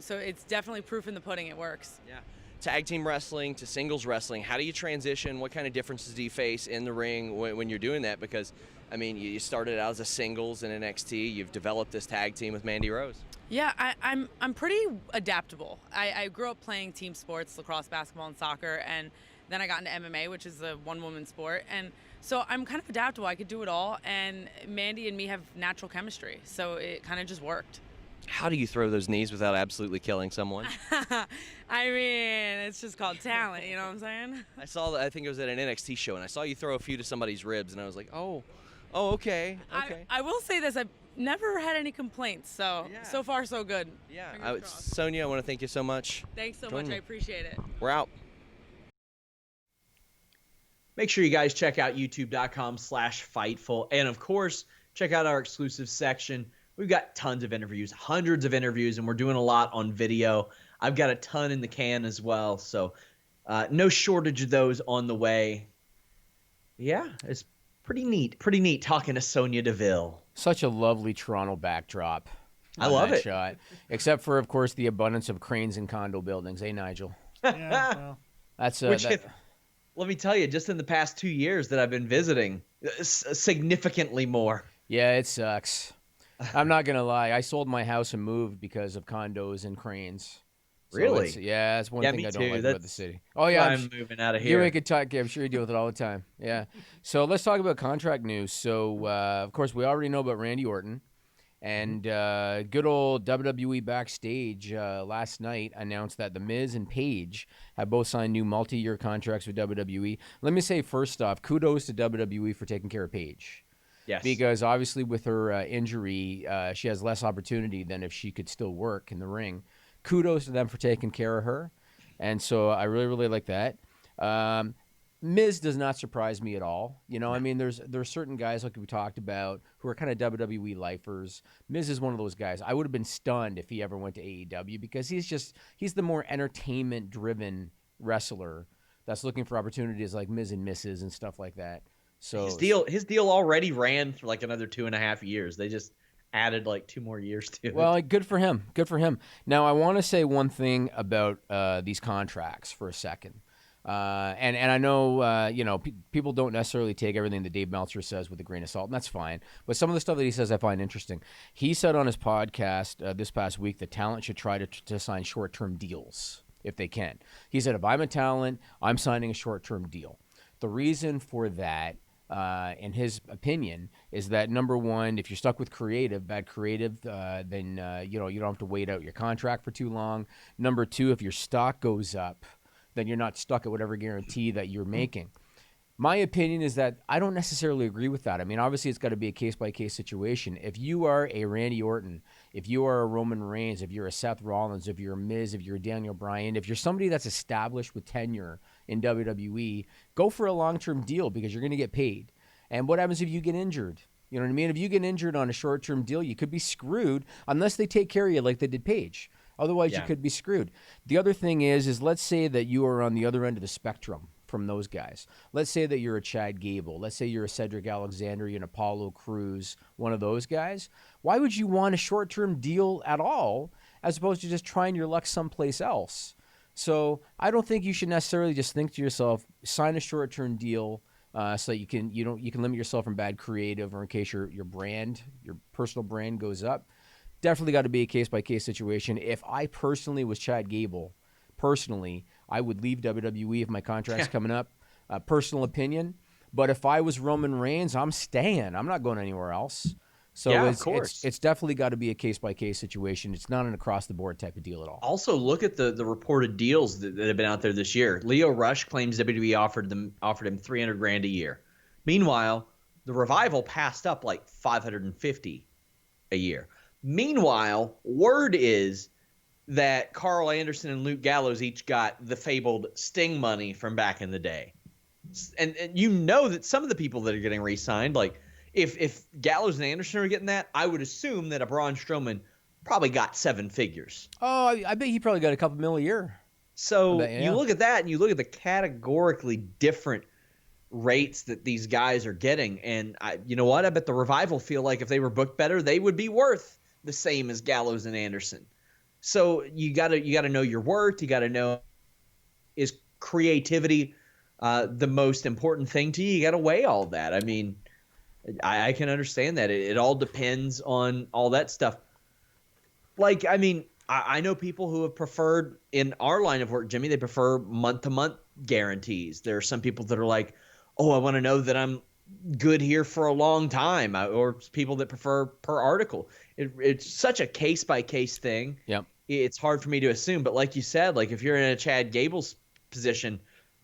So it's definitely proof in the pudding. It works. Yeah. Tag team wrestling to singles wrestling, how do you transition? What kind of differences do you face in the ring when you're doing that? Because, I mean, you started out as a singles in NXT. You've developed this tag team with Mandy Rose. Yeah, I'm pretty adaptable. I grew up playing team sports, lacrosse, basketball, and soccer, and then I got into MMA, which is a one-woman sport. And so I'm kind of adaptable. I could do it all, and Mandy and me have natural chemistry, so it kind of just worked. How do you throw those knees without absolutely killing someone? I mean, it's just called talent, you know what I'm saying? I think it was at an NXT show, and I saw you throw a few to somebody's ribs, and I was like, oh,
Oh, okay.
I will say this. I've never had any complaints, so so far so good.
Yeah. Sonya, I want to thank you so much.
Thanks so much. I appreciate it.
We're out.
Make sure you guys check out youtube.com/Fightful. And, of course, check out our exclusive section. We've got tons of interviews, hundreds of interviews, and we're doing a lot on video. I've got a ton in the can as well, so no shortage of those on the way. Yeah, it's pretty neat talking to Sonya Deville.
Such a lovely Toronto backdrop.
I love it.
Shot. Except for, of course, the abundance of cranes and condo buildings. Hey, Nigel.
Yeah, well.
That's
let me tell you, just in the past 2 years that I've been visiting, significantly more.
Yeah, it sucks. I'm not going to lie. I sold my house and moved because of condos and cranes. So
really?
That's one thing I don't like about the city. Oh,
yeah. I'm moving out of here.
You could talk. I'm sure you deal with it all the time. Yeah. So let's talk about contract news. So, of course, we already know about Randy Orton. And good old WWE Backstage last night announced that The Miz and Paige have both signed new multi-year contracts with WWE. Let me say, first off, kudos to WWE for taking care of Paige.
Yes.
Because obviously with her injury, she has less opportunity than if she could still work in the ring. Kudos to them for taking care of her. And so I really, really like that. Miz does not surprise me at all. You know, I mean, there's certain guys like we talked about who are kind of WWE lifers. Miz is one of those guys. I would have been stunned if he ever went to AEW because he's the more entertainment-driven wrestler that's looking for opportunities like Miz and Misses and stuff like that. So
his deal already ran for like another 2.5 years. They just added like 2 more years to it.
Well, good for him. Good for him. Now, I want to say one thing about these contracts for a second. And I know, people don't necessarily take everything that Dave Meltzer says with a grain of salt, and that's fine. But some of the stuff that he says I find interesting. He said on his podcast this past week that talent should try to sign short-term deals if they can. He said, if I'm a talent, I'm signing a short-term deal. The reason for that, in his opinion, is that, number one, if you're stuck with bad creative, then you don't have to wait out your contract for too long. Number two, if your stock goes up, then you're not stuck at whatever guarantee that you're making. My opinion is that I don't necessarily agree with that. I mean, obviously, it's got to be a case-by-case situation. If you are a Randy Orton, if you are a Roman Reigns, if you're a Seth Rollins, if you're a Miz, if you're a Daniel Bryan, if you're somebody that's established with tenure in WWE, go for a long-term deal because you're going to get paid. And what happens if you get injured? You know what I mean? If you get injured on a short-term deal, you could be screwed unless they take care of you like they did Paige. Otherwise, you could be screwed. The other thing is let's say that you are on the other end of the spectrum from those guys. Let's say that you're a Chad Gable. Let's say you're a Cedric Alexander, you're an Apollo Crews, one of those guys. Why would you want a short-term deal at all as opposed to just trying your luck someplace else? So I don't think you should necessarily just think to yourself, sign a short-term deal so that you can limit yourself from bad creative or in case your personal brand goes up. Definitely got to be a case-by-case situation. If I personally was Chad Gable, I would leave WWE if my contract's coming up. Personal opinion. But if I was Roman Reigns, I'm staying. I'm not going anywhere else. So
of course.
It's definitely got to be a case-by-case situation. It's not an across-the-board type of deal at all.
Also, look at the reported deals that have been out there this year. Leo Rush claims WWE offered him $300,000 a year. Meanwhile, the Revival passed up like $550 a year. Meanwhile, word is that Carl Anderson and Luke Gallows each got the fabled Sting money from back in the day. And you know that some of the people that are getting re-signed, like if Gallows and Anderson are getting that, I would assume that a Braun Strowman probably got 7 figures.
Oh, I bet he probably got a couple $1 million a year.
So you look at that and you look at the categorically different rates that these guys are getting. And you know what? I bet the Revival feel like if they were booked better, they would be worth the same as Gallows and Anderson. So you gotta know your worth. You gotta know, is creativity the most important thing to you? You gotta weigh all that. I mean, I can understand that. It all depends on all that stuff. Like, I mean, I know people who have preferred in our line of work, Jimmy, they prefer month-to-month guarantees. There are some people that are like, oh, I want to know that I'm good here for a long time, or people that prefer per article. It's such a case-by-case thing.
Yep.
It's hard for me to assume, but like you said, like if you're in a Chad Gable's position,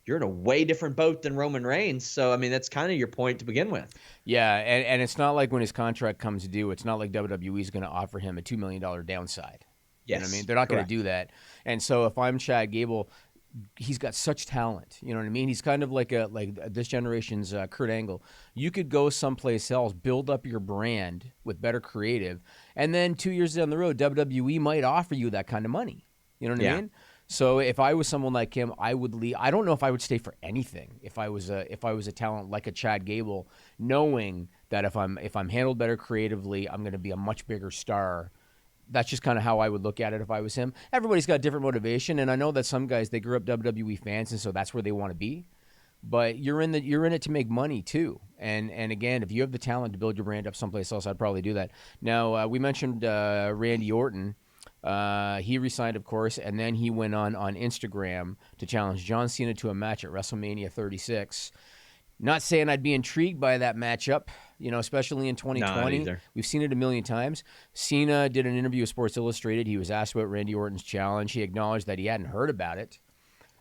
you're in a way different boat than Roman Reigns. So, I mean, that's kind of your point to begin with.
Yeah, and it's not like when his contract comes due, it's not like WWE's going to offer him a $2 million downside.
Yes,
you know what I mean? They're not going to do that. And so if I'm Chad Gable, he's got such talent. You know what I mean? He's kind of like this generation's Kurt Angle. You could go someplace else, build up your brand with better creative, and then 2 years down the road, WWE might offer you that kind of money. You know what I mean? So if I was someone like him, I would leave. I don't know if I would stay for anything if I was a talent like a Chad Gable, knowing that if I'm handled better creatively, I'm going to be a much bigger star. That's just kind of how I would look at it if I was him. Everybody's got different motivation, and I know that some guys, they grew up WWE fans, and so that's where they want to be. But you're in it to make money too. And again, if you have the talent to build your brand up someplace else, I'd probably do that. Now we mentioned Randy Orton. He resigned, of course, and then he went on Instagram to challenge John Cena to a match at WrestleMania 36. Not saying I'd be intrigued by that matchup, especially in 2020. We've seen it a million times. Cena did an interview with Sports Illustrated. He was asked about Randy Orton's challenge. He acknowledged that he hadn't heard about it.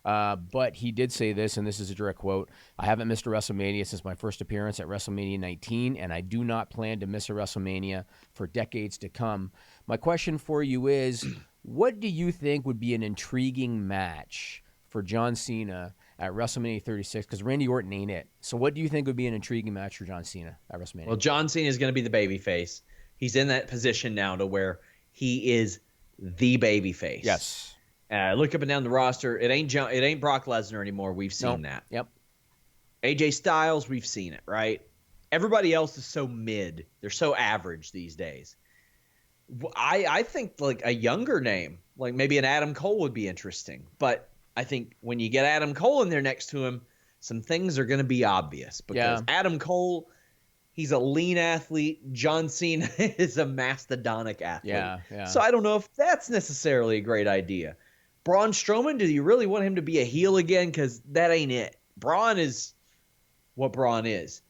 But he did say this, and this is a direct quote: "I haven't missed a WrestleMania since my first appearance at WrestleMania 19, and I do not plan to miss a WrestleMania for decades to come." My question for you is, what do you think would be an intriguing match for John Cena at WrestleMania 36? Because Randy Orton ain't it. So what do you think would be an intriguing match for John Cena at WrestleMania?
Well, John Cena is going to be the babyface. He's in that position now to where he is the babyface.
Yes.
Look up and down the roster. It ain't Brock Lesnar anymore. We've seen that.
Yep.
AJ Styles, we've seen it, right? Everybody else is so mid. They're so average these days. I think like a younger name, like maybe an Adam Cole would be interesting. But I think when you get Adam Cole in there next to him, some things are going to be obvious. Because Adam Cole, he's a lean athlete. John Cena is a mastodonic athlete.
Yeah.
So I don't know if that's necessarily a great idea. Braun Strowman, do you really want him to be a heel again? Because that ain't it. Braun is what Braun is.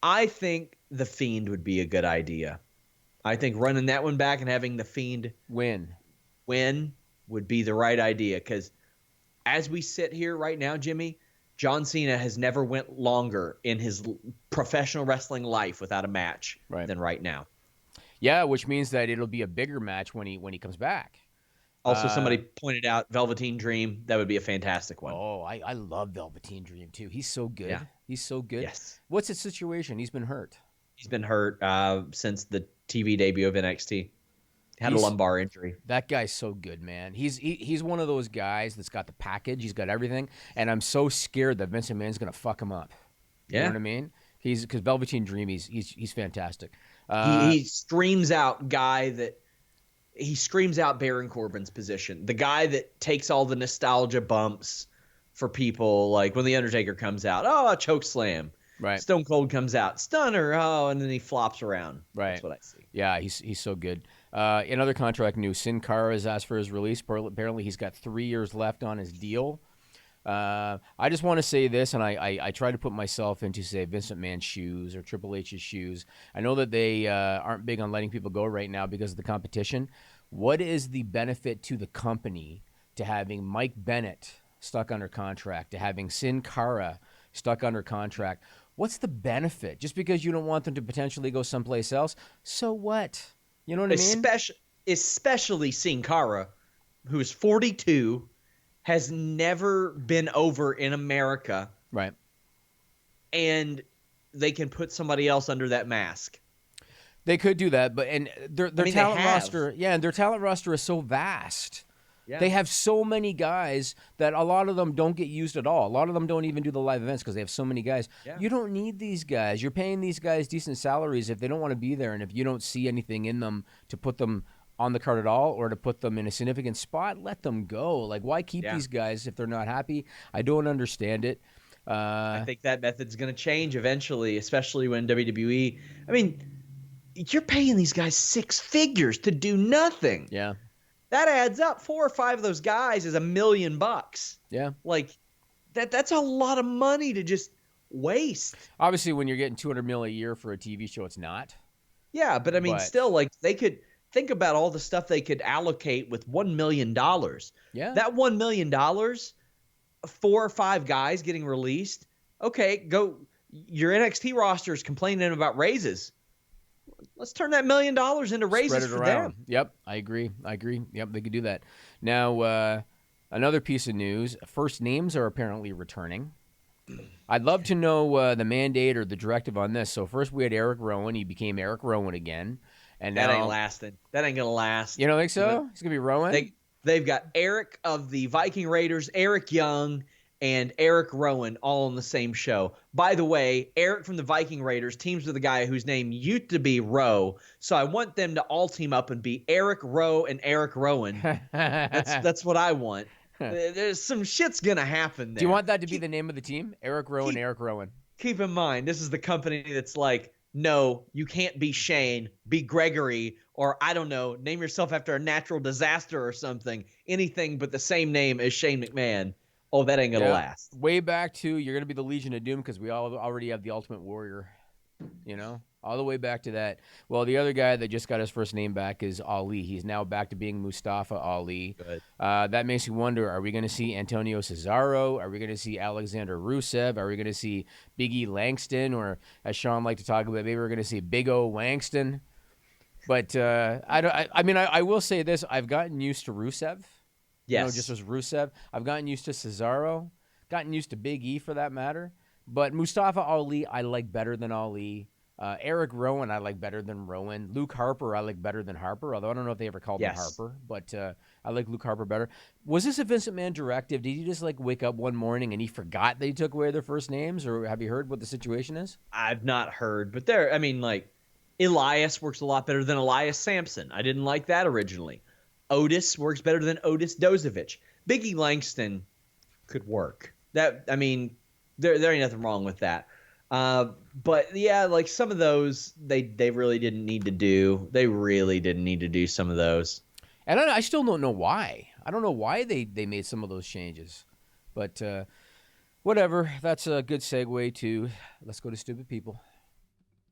I think The Fiend would be a good idea. I think running that one back and having The Fiend win would be the right idea. Because as we sit here right now, Jimmy, John Cena has never went longer in his professional wrestling life without a match than right now.
Yeah, which means that it'll be a bigger match when he comes back.
Also, somebody pointed out Velveteen Dream. That would be a fantastic one.
Oh, I love Velveteen Dream, too. He's so good.
Yeah.
He's so good.
Yes.
What's his situation? He's been hurt.
He's been hurt since the TV debut of NXT. Had a lumbar injury.
That guy's so good, man. He's one of those guys that's got the package. He's got everything. And I'm so scared that Vince McMahon's going to fuck him up. You know what I mean? Because Velveteen Dream, he's fantastic.
He screams out he screams out Baron Corbin's position. The guy that takes all the nostalgia bumps for people, like when The Undertaker comes out, a choke slam.
Right.
Stone Cold comes out, stunner, and then he flops around.
Right.
That's what I see.
Yeah, he's so good. In other contract news, Sin Cara has asked for his release. Apparently he's got 3 years left on his deal. I just want to say this, and I try to put myself into, say, Vince McMahon's shoes or Triple H's shoes. I know that they aren't big on letting people go right now because of the competition. What is the benefit to the company to having Mike Bennett stuck under contract, to having Sin Cara stuck under contract? What's the benefit? Just because you don't want them to potentially go someplace else, so what? You know what I mean?
Especially Sin Cara, who is 42, has never been over in America.
Right.
And they can put somebody else under that mask.
They could do that, but their talent roster, and their talent roster is so vast. Yeah. They have so many guys that a lot of them don't get used at all. A lot of them don't even do the live events because they have so many guys. Yeah. You don't need these guys. You're paying these guys decent salaries if they don't want to be there, and if you don't see anything in them to put them on the card at all or to put them in a significant spot, let them go. Like, why keep these guys if they're not happy? I don't understand it.
I think that method's going to change eventually, especially when WWE – I mean, you're paying these guys 6 figures to do nothing.
Yeah.
That adds up. 4 or 5 of those guys is $1 million.
Yeah.
Like, that's a lot of money to just waste.
Obviously, when you're getting $200 million a year for a TV show, it's not.
Yeah, but I mean, still, like, they could – think about all the stuff they could allocate with $1 million.
Yeah.
That $1 million 4 or 5 guys getting released. Okay, go. Your NXT roster is complaining about raises. Let's turn that $1 million into raises for them.
Yep, I agree. Yep, they could do that. Now, another piece of news: first names are apparently returning. I'd love to know the mandate or the directive on this. So first we had Eric Rowan. He became Eric Rowan again. And
that
now,
ain't lasting. That ain't going to last.
You don't think so? He's going to be Rowan?
They've got Eric of the Viking Raiders, Eric Young, and Eric Rowan all on the same show. By the way, Eric from the Viking Raiders teams with a guy whose name used to be Rowe. So I want them to all team up and be Eric Rowe and Eric Rowan. That's what I want. There's some shit's going to happen there.
Do you want that to be the name of the team? Eric Rowe and Eric Rowan.
Keep in mind, this is the company that's like, no, you can't be Shane, be Gregory, or I don't know, name yourself after a natural disaster or something. Anything but the same name as Shane McMahon. Oh, that ain't going to last.
Way back to, you're going to be the Legion of Doom because we already have the Ultimate Warrior, all the way back to that. Well, the other guy that just got his first name back is Ali. He's now back to being Mustafa Ali.
Good.
That makes me wonder, are we going to see Antonio Cesaro? Are we going to see Alexander Rusev? Are we going to see Big E Langston? Or, as Sean liked to talk about, maybe we're going to see Big O Langston. But I will say this. I've gotten used to Rusev.
Yes.
Just as Rusev. I've gotten used to Cesaro. Gotten used to Big E for that matter. But Mustafa Ali, I like better than Ali. Eric Rowan, I like better than Rowan. Luke Harper, I like better than Harper, although I don't know if they ever called him Harper, but I like Luke Harper better. Was this a Vincent McMahon directive? Did he just wake up one morning and he forgot that he took away their first names, or have you heard what the situation is?
I've not heard, but Elias works a lot better than Elias Sampson. I didn't like that originally. Otis works better than Otis Dozovich. Biggie Langston could work. There ain't nothing wrong with that. But yeah, some of those they really didn't need to do. They really didn't need to do some of those.
And I still don't know why. I don't know why they made some of those changes. But whatever. That's a good segue to let's go to Stupid People.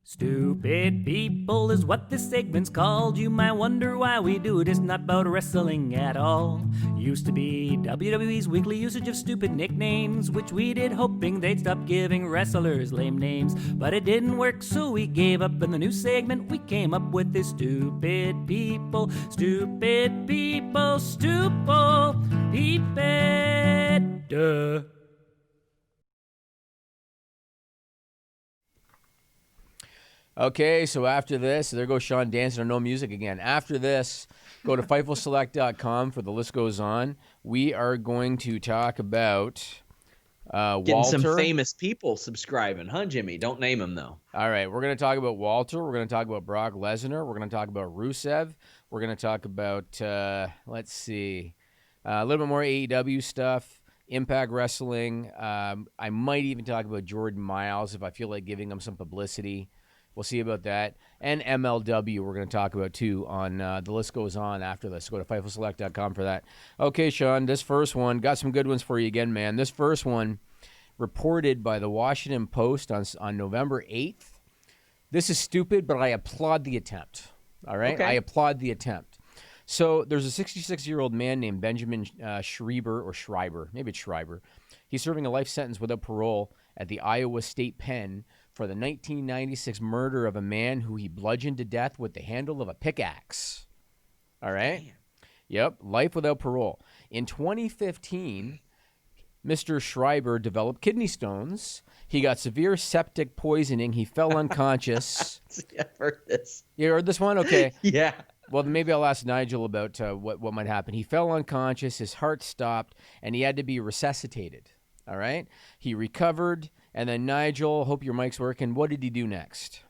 Stupid people is what this segment's called. You might wonder why we do it. It's not about wrestling at all. Used to be WWE's weekly usage of stupid nicknames, which we did hoping they'd stop giving wrestlers lame names. But it didn't work, so we gave up. In the new segment, we came up with this stupid people. Stupid people, stupid people. Duh.
Okay, so after this, there goes Sean dancing on no music again. After this, go to FightfulSelect.com for the list goes on. We are going to talk about
Getting
Walter.
some famous people subscribing, huh, Jimmy? Don't name them, though.
All right, we're going to talk about Walter. We're going to talk about Brock Lesnar. We're going to talk about Rusev. We're going to talk about, let's see, a little bit more AEW stuff, Impact Wrestling. I might even talk about Jordan Miles if I feel like giving him some publicity. We'll see about that. And MLW we're going to talk about, too, on the list goes on after this. Go to FightfulSelect.com for that. Okay, Sean, this first one, got some good ones for you again, man. This first one, reported by the Washington Post on November 8th. This is stupid, but I applaud the attempt. All right?
Okay.
I applaud the attempt. So there's a 66-year-old man named Benjamin Schreiber. Maybe it's Schreiber. He's serving a life sentence without parole at the Iowa State Pen for the 1996 murder of a man who he bludgeoned to death with the handle of a pickaxe. All right? Damn. Yep, life without parole. In 2015, Mr. Schreiber developed kidney stones. He got severe septic poisoning. He fell unconscious.
I've heard this.
You heard this one? Okay.
Yeah.
Well, maybe I'll ask Nigel about what might happen. He fell unconscious, his heart stopped, and he had to be resuscitated. All right? He recovered, and then Nigel, hope your mic's working. What did he do next?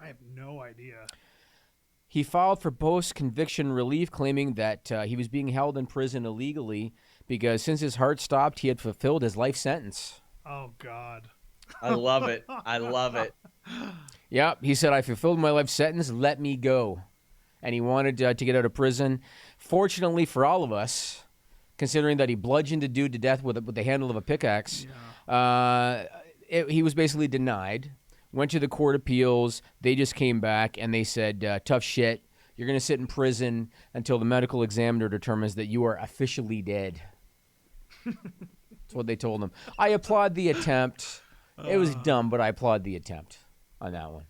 I have no idea.
He filed for post-conviction relief, claiming that he was being held in prison illegally because since his heart stopped, he had fulfilled his life sentence.
Oh, God.
I love it. I love it.
Yeah, he said, I fulfilled my life sentence, let me go. And he wanted to get out of prison. Fortunately for all of us, considering that he bludgeoned a dude to death with the handle of a pickaxe, he was basically denied. Went to the court appeals. They just came back and they said, tough shit. You're going to sit in prison until the medical examiner determines that you are officially dead. That's what they told him. I applaud the attempt. It was dumb, but I applaud the attempt on that one.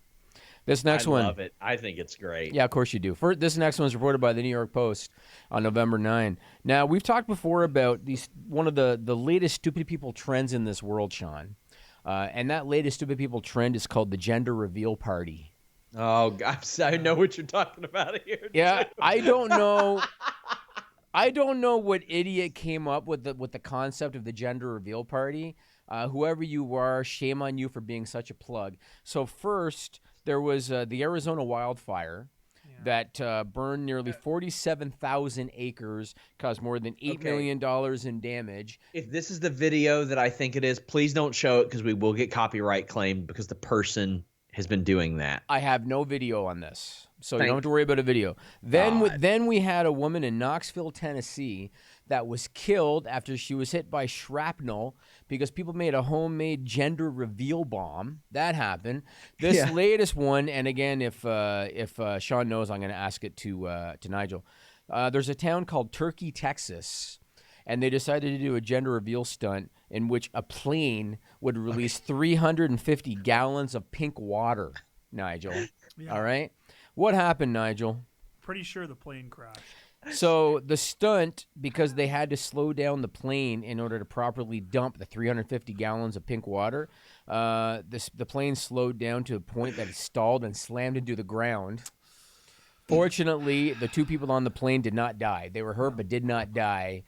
This next one.
I love it. I think it's great.
Yeah, of course you do. This next one is reported by the New York Post on November 9. Now, we've talked before about one of the latest stupid people trends in this world, Sean. And that latest stupid people trend is called the gender reveal party.
Oh, gosh, I know what you're talking about here.
Yeah, I don't know. I don't know what idiot came up with the concept of the gender reveal party. Whoever you are, shame on you for being such a plug. So first, there was the Arizona wildfire that burned nearly 47,000 acres, caused more than $8 million in damage.
If this is the video that I think it is, please don't show it because we will get copyright claimed because the person has been doing that.
I have no video on this, so you don't have to worry about a video. Then we had a woman in Knoxville, Tennessee, that was killed after she was hit by shrapnel because people made a homemade gender reveal bomb. That happened. This latest one, and again, if Sean knows, I'm going to ask it to Nigel. There's a town called Turkey, Texas, and they decided to do a gender reveal stunt in which a plane would release 350 gallons of pink water, Nigel. Yeah. All right? What happened, Nigel?
Pretty sure the plane crashed.
So the stunt, because they had to slow down the plane in order to properly dump the 350 gallons of pink water, the plane slowed down to a point that it stalled and slammed into the ground. Fortunately, the two people on the plane did not die. They were hurt but did not die.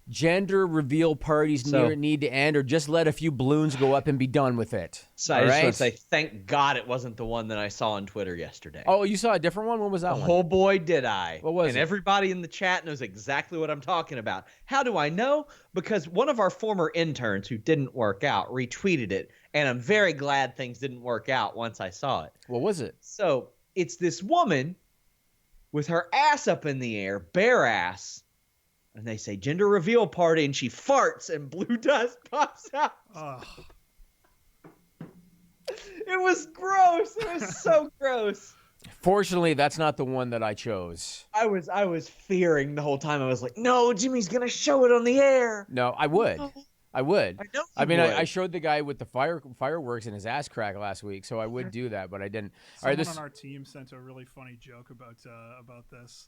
Gender reveal parties need to end, or just let a few balloons go up and be done with it.
So I just want to say, thank God it wasn't the one that I saw on Twitter yesterday.
Oh, you saw a different one? What was that one?
Oh boy, did I.
What was it?
And everybody in the chat knows exactly what I'm talking about. How do I know? Because one of our former interns who didn't work out retweeted it, and I'm very glad things didn't work out once I saw it.
What was it?
So it's this woman with her ass up in the air, bare ass, and they say gender reveal party, and she farts and blue dust pops out. It was gross. It was so gross.
Fortunately, that's not the one that I chose.
I was fearing the whole time. I was like, no, Jimmy's going to show it on the air.
No, I would.
No.
I would.
I know
I mean,
would.
I showed the guy with the fireworks in his ass crack last week, so I would do that, but I didn't.
Someone on our team sent a really funny joke about this.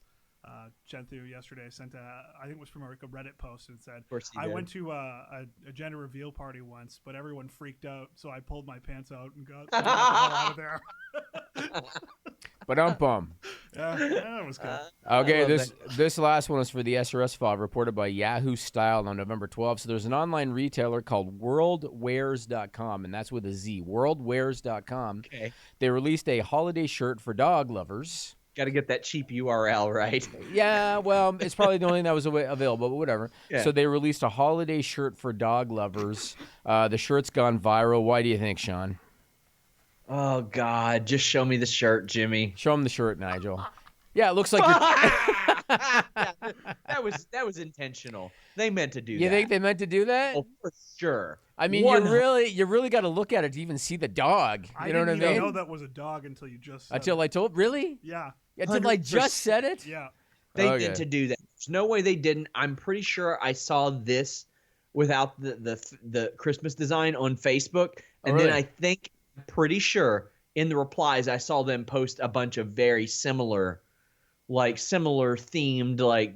Genthu yesterday sent I think it was from a Reddit post, and said, I went to a gender reveal party once, but everyone freaked out, so I pulled my pants out and got the hell out of there.
But I'm bummed.
Yeah, that was good.
Okay, this last one is for the SRS file reported by Yahoo Style on November 12th. So there's an online retailer called worldwears.com, and that's with a Z, worldwears.com.
Okay.
They released a holiday shirt for dog lovers.
Got to get that cheap URL, right?
Yeah, well, it's probably the only thing that was available, but whatever. Yeah. So they released a holiday shirt for dog lovers. The shirt's gone viral. Why do you think, Sean?
Oh, God. Just show me the shirt, Jimmy.
Show him the shirt, Nigel. Yeah, it looks like
that was intentional. They meant to do that.
You think they meant to do that?
Oh, for sure.
I mean, you really got to look at it to even see the dog. You know what I mean?
I didn't know that was a dog until you just said
I told. Really?
Yeah.
Until I just said it?
Yeah.
They meant to do that. There's no way they didn't. I'm pretty sure I saw this without the Christmas design on Facebook, and then I think, pretty sure in the replies I saw them post a bunch of very similar themed like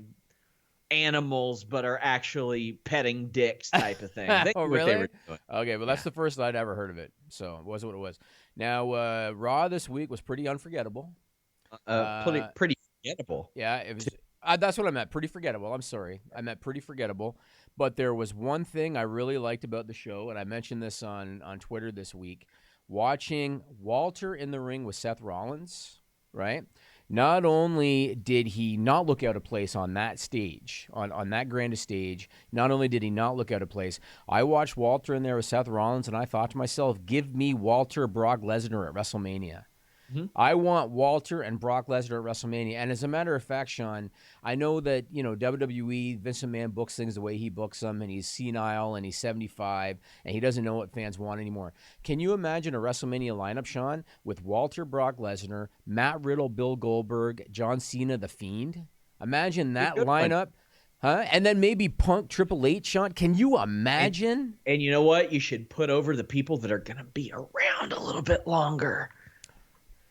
animals, but are actually petting dicks type of thing.
Oh, really? Okay, well, that's the first I'd ever heard of it, so it was what it was. Now, Raw this week was pretty unforgettable.
Pretty forgettable.
Yeah, it was. That's what I meant. Pretty forgettable. I'm sorry. I meant pretty forgettable. But there was one thing I really liked about the show, and I mentioned this on Twitter this week. Watching Walter in the ring with Seth Rollins, right? Not only did he not look out of place on that stage, on that grandest stage, not only did he not look out of place, I watched Walter in there with Seth Rollins, and I thought to myself, give me Walter Brock Lesnar at WrestleMania. Mm-hmm. I want Walter and Brock Lesnar at WrestleMania. And as a matter of fact, Sean, I know that, WWE, Vince McMahon books things the way he books them, and he's senile, and he's 75, and he doesn't know what fans want anymore. Can you imagine a WrestleMania lineup, Sean, with Walter, Brock Lesnar, Matt Riddle, Bill Goldberg, John Cena, The Fiend? Imagine that lineup. Huh? And then maybe Punk Triple H, Sean. Can you imagine?
And you know what? You should put over the people that are going to be around a little bit longer.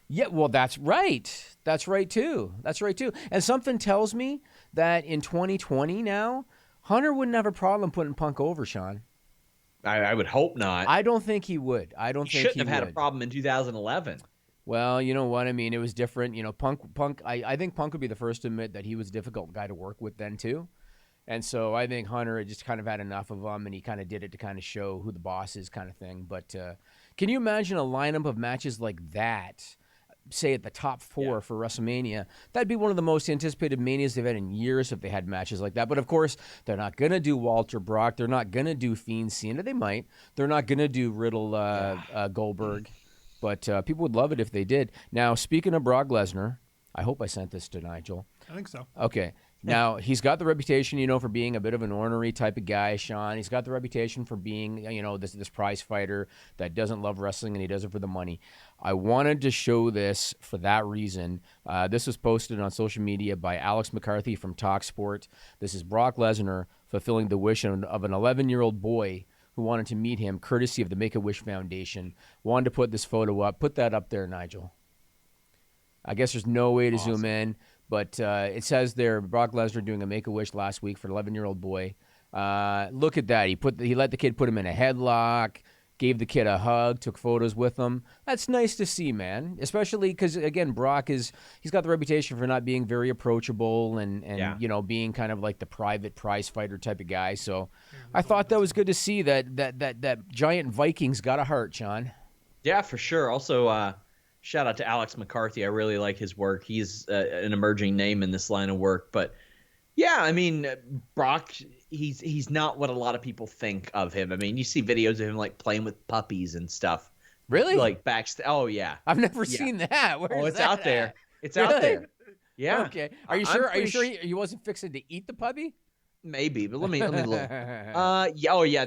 Yeah, well, that's right. That's right, too. And something tells me that in 2020 now, Hunter wouldn't have a problem putting Punk over, Sean.
I would hope not.
I don't think he would.
He shouldn't have had a problem in 2011.
Well, you know what? I mean, it was different. You know, Punk. I think Punk would be the first to admit that he was a difficult guy to work with then, too. And so I think Hunter had just kind of had enough of him, and he kind of did it to kind of show who the boss is kind of thing. But can you imagine a lineup of matches like that, say at the top 4 for WrestleMania? That'd be one of the most anticipated Manias they've had in years if they had matches like that. But, of course, they're not going to do Walter Brock. They're not going to do Fiend Cena. They might. They're not going to do Riddle Goldberg. But people would love it if they did. Now, speaking of Brock Lesnar, I hope I sent this to Nigel.
I think so.
Okay. Now, he's got the reputation, for being a bit of an ornery type of guy, Sean. He's got the reputation for being, this prize fighter that doesn't love wrestling, and he does it for the money. I wanted to show this for that reason. This was posted on social media by Alex McCarthy from TalkSport. This is Brock Lesnar fulfilling the wish of an 11-year-old boy who wanted to meet him, courtesy of the Make-A-Wish Foundation. Wanted to put this photo up. Put that up there, Nigel. I guess there's no way to zoom in. But it says there, Brock Lesnar doing a Make-A-Wish last week for an 11-year-old boy. Look at that. He let the kid put him in a headlock, gave the kid a hug, took photos with him. That's nice to see, man. Especially because, again, Brock he's got the reputation for not being very approachable and being kind of like the private prize fighter type of guy. So I thought that was good to see that giant Viking's got a heart, Sean.
Yeah, for sure. Also, shout out to Alex McCarthy. I really like his work. He's an emerging name in this line of work. But, yeah, I mean, Brock, he's not what a lot of people think of him. I mean, you see videos of him, like, playing with puppies and stuff.
Really?
Like, backstage. Oh, yeah.
I've never seen that.
It's out there. It's out there. Yeah.
Okay. Are you sure? Are you sure he wasn't fixing to eat the puppy?
Maybe, but let me look.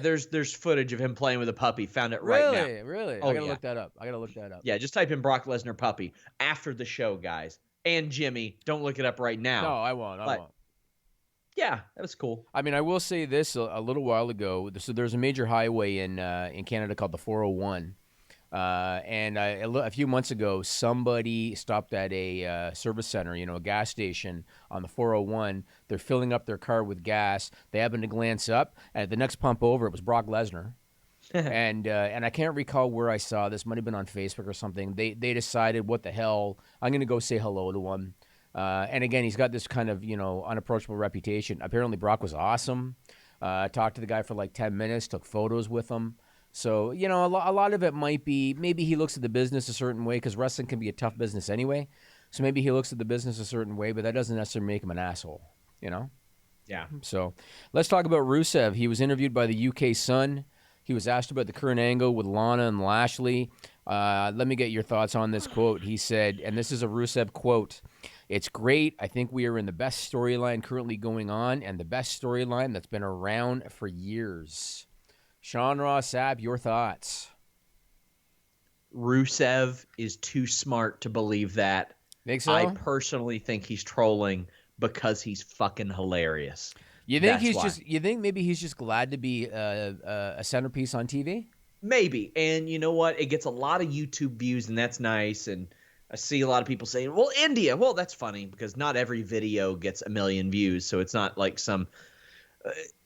There's footage of him playing with a puppy. Found it right now.
Really?
Oh,
I gotta look that up.
Yeah, just type in Brock Lesnar puppy after the show, guys. And Jimmy, don't look it up right now.
No, I won't.
Yeah, that was cool.
I mean, I will say this: a little while ago, so there's a major highway in Canada called the 401. And a few months ago, somebody stopped at a service center, a gas station on the 401. They're filling up their car with gas. They happened to glance up, and at the next pump over, it was Brock Lesnar. and I can't recall where I saw this. Might have been on Facebook or something. They decided, what the hell? I'm going to go say hello to him. And again, he's got this kind of unapproachable reputation. Apparently, Brock was awesome. Talked to the guy for like 10 minutes. Took photos with him. So, a lot of it might be maybe he looks at the business a certain way, because wrestling can be a tough business anyway. So maybe he looks at the business a certain way, but that doesn't necessarily make him an asshole,
Yeah.
So let's talk about Rusev. He was interviewed by the UK Sun. He was asked about the current angle with Lana and Lashley. Let me get your thoughts on this quote. He said, and this is a Rusev quote, "It's great. I think we are in the best storyline currently going on, and the best storyline that's been around for years." Sean Ross Sapp, your thoughts?
Rusev is too smart to believe that.
Think so?
I personally think he's trolling because he's fucking hilarious.
You think You think maybe he's just glad to be a centerpiece on TV?
Maybe. And you know what? It gets a lot of YouTube views, and that's nice. And I see a lot of people saying, "Well, India." Well, that's funny because not every video gets 1 million views, so it's not like some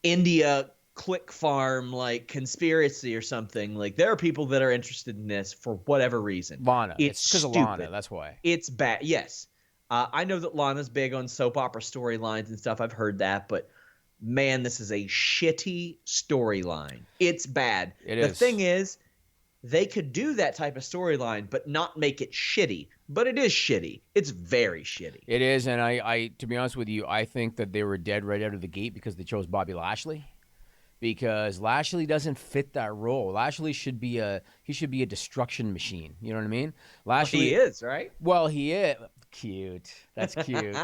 India click farm like conspiracy or something. Like, there are people that are interested in this for whatever reason.
Lana. It's because of Lana. That's why.
It's bad. Yes. I know that Lana's big on soap opera storylines and stuff. I've heard that, but man, this is a shitty storyline. It's bad. The thing is, they could do that type of storyline, but not make it shitty. But it is shitty. It's very shitty.
It is, and I to be honest with you, I think that they were dead right out of the gate because they chose Bobby Lashley. Because Lashley doesn't fit that role. Lashley should be a destruction machine. You know what I mean? Lashley,
he is, right?
Well, he is. Cute. That's cute.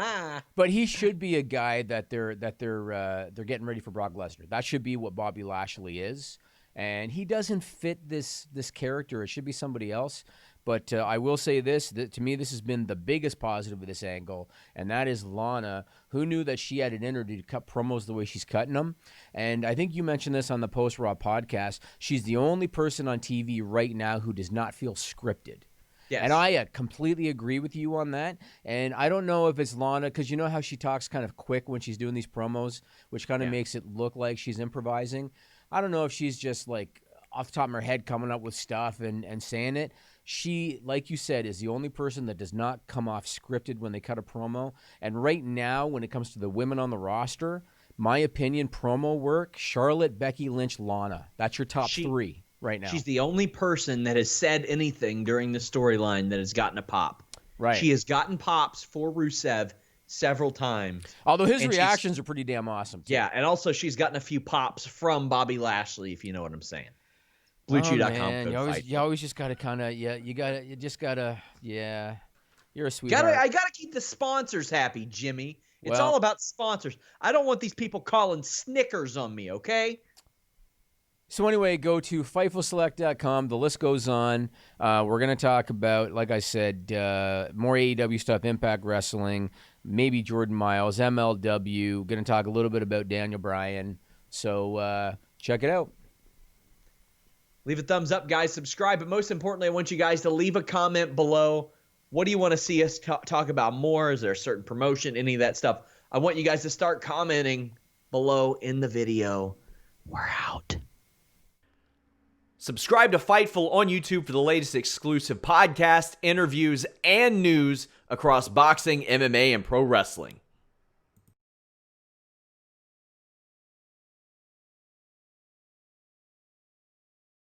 But he should be a guy that they're getting ready for Brock Lesnar. That should be what Bobby Lashley is. And he doesn't fit this character. It should be somebody else. But I will say this, that to me, this has been the biggest positive of this angle, and that is Lana, who knew that she had it in her to cut promos the way she's cutting them. And I think you mentioned this on the Post Raw podcast. She's the only person on TV right now who does not feel scripted. Yes. And I completely agree with you on that. And I don't know if it's Lana, because you know how she talks kind of quick when she's doing these promos, which kind of makes it look like she's improvising. I don't know if she's just like off the top of her head coming up with stuff and saying it. She, like you said, is the only person that does not come off scripted when they cut a promo. And right now, when it comes to the women on the roster, my opinion, promo work, Charlotte, Becky Lynch, Lana. That's your top three right now.
She's the only person that has said anything during the storyline that has gotten a pop.
Right.
She has gotten pops for Rusev several times.
Although his reactions are pretty damn awesome, too.
Yeah, and also she's gotten a few pops from Bobby Lashley, if you know what I'm saying. BlueChew.com.
You always just gotta kind of you're a sweetheart.
I gotta keep the sponsors happy, Jimmy. It's all about sponsors. I don't want these people calling Snickers on me, okay?
So anyway, go to FightfulSelect.com. The list goes on. We're going to talk about, like I said, more AEW stuff, Impact Wrestling, maybe Jordan Miles, MLW. Going to talk a little bit about Daniel Bryan. So check it out.
Leave a thumbs up, guys. Subscribe. But most importantly, I want you guys to leave a comment below. What do you want to see us talk about more? Is there a certain promotion? Any of that stuff? I want you guys to start commenting below in the video. We're out. Subscribe to Fightful on YouTube for the latest exclusive podcasts, interviews, and news across boxing, MMA, and pro wrestling.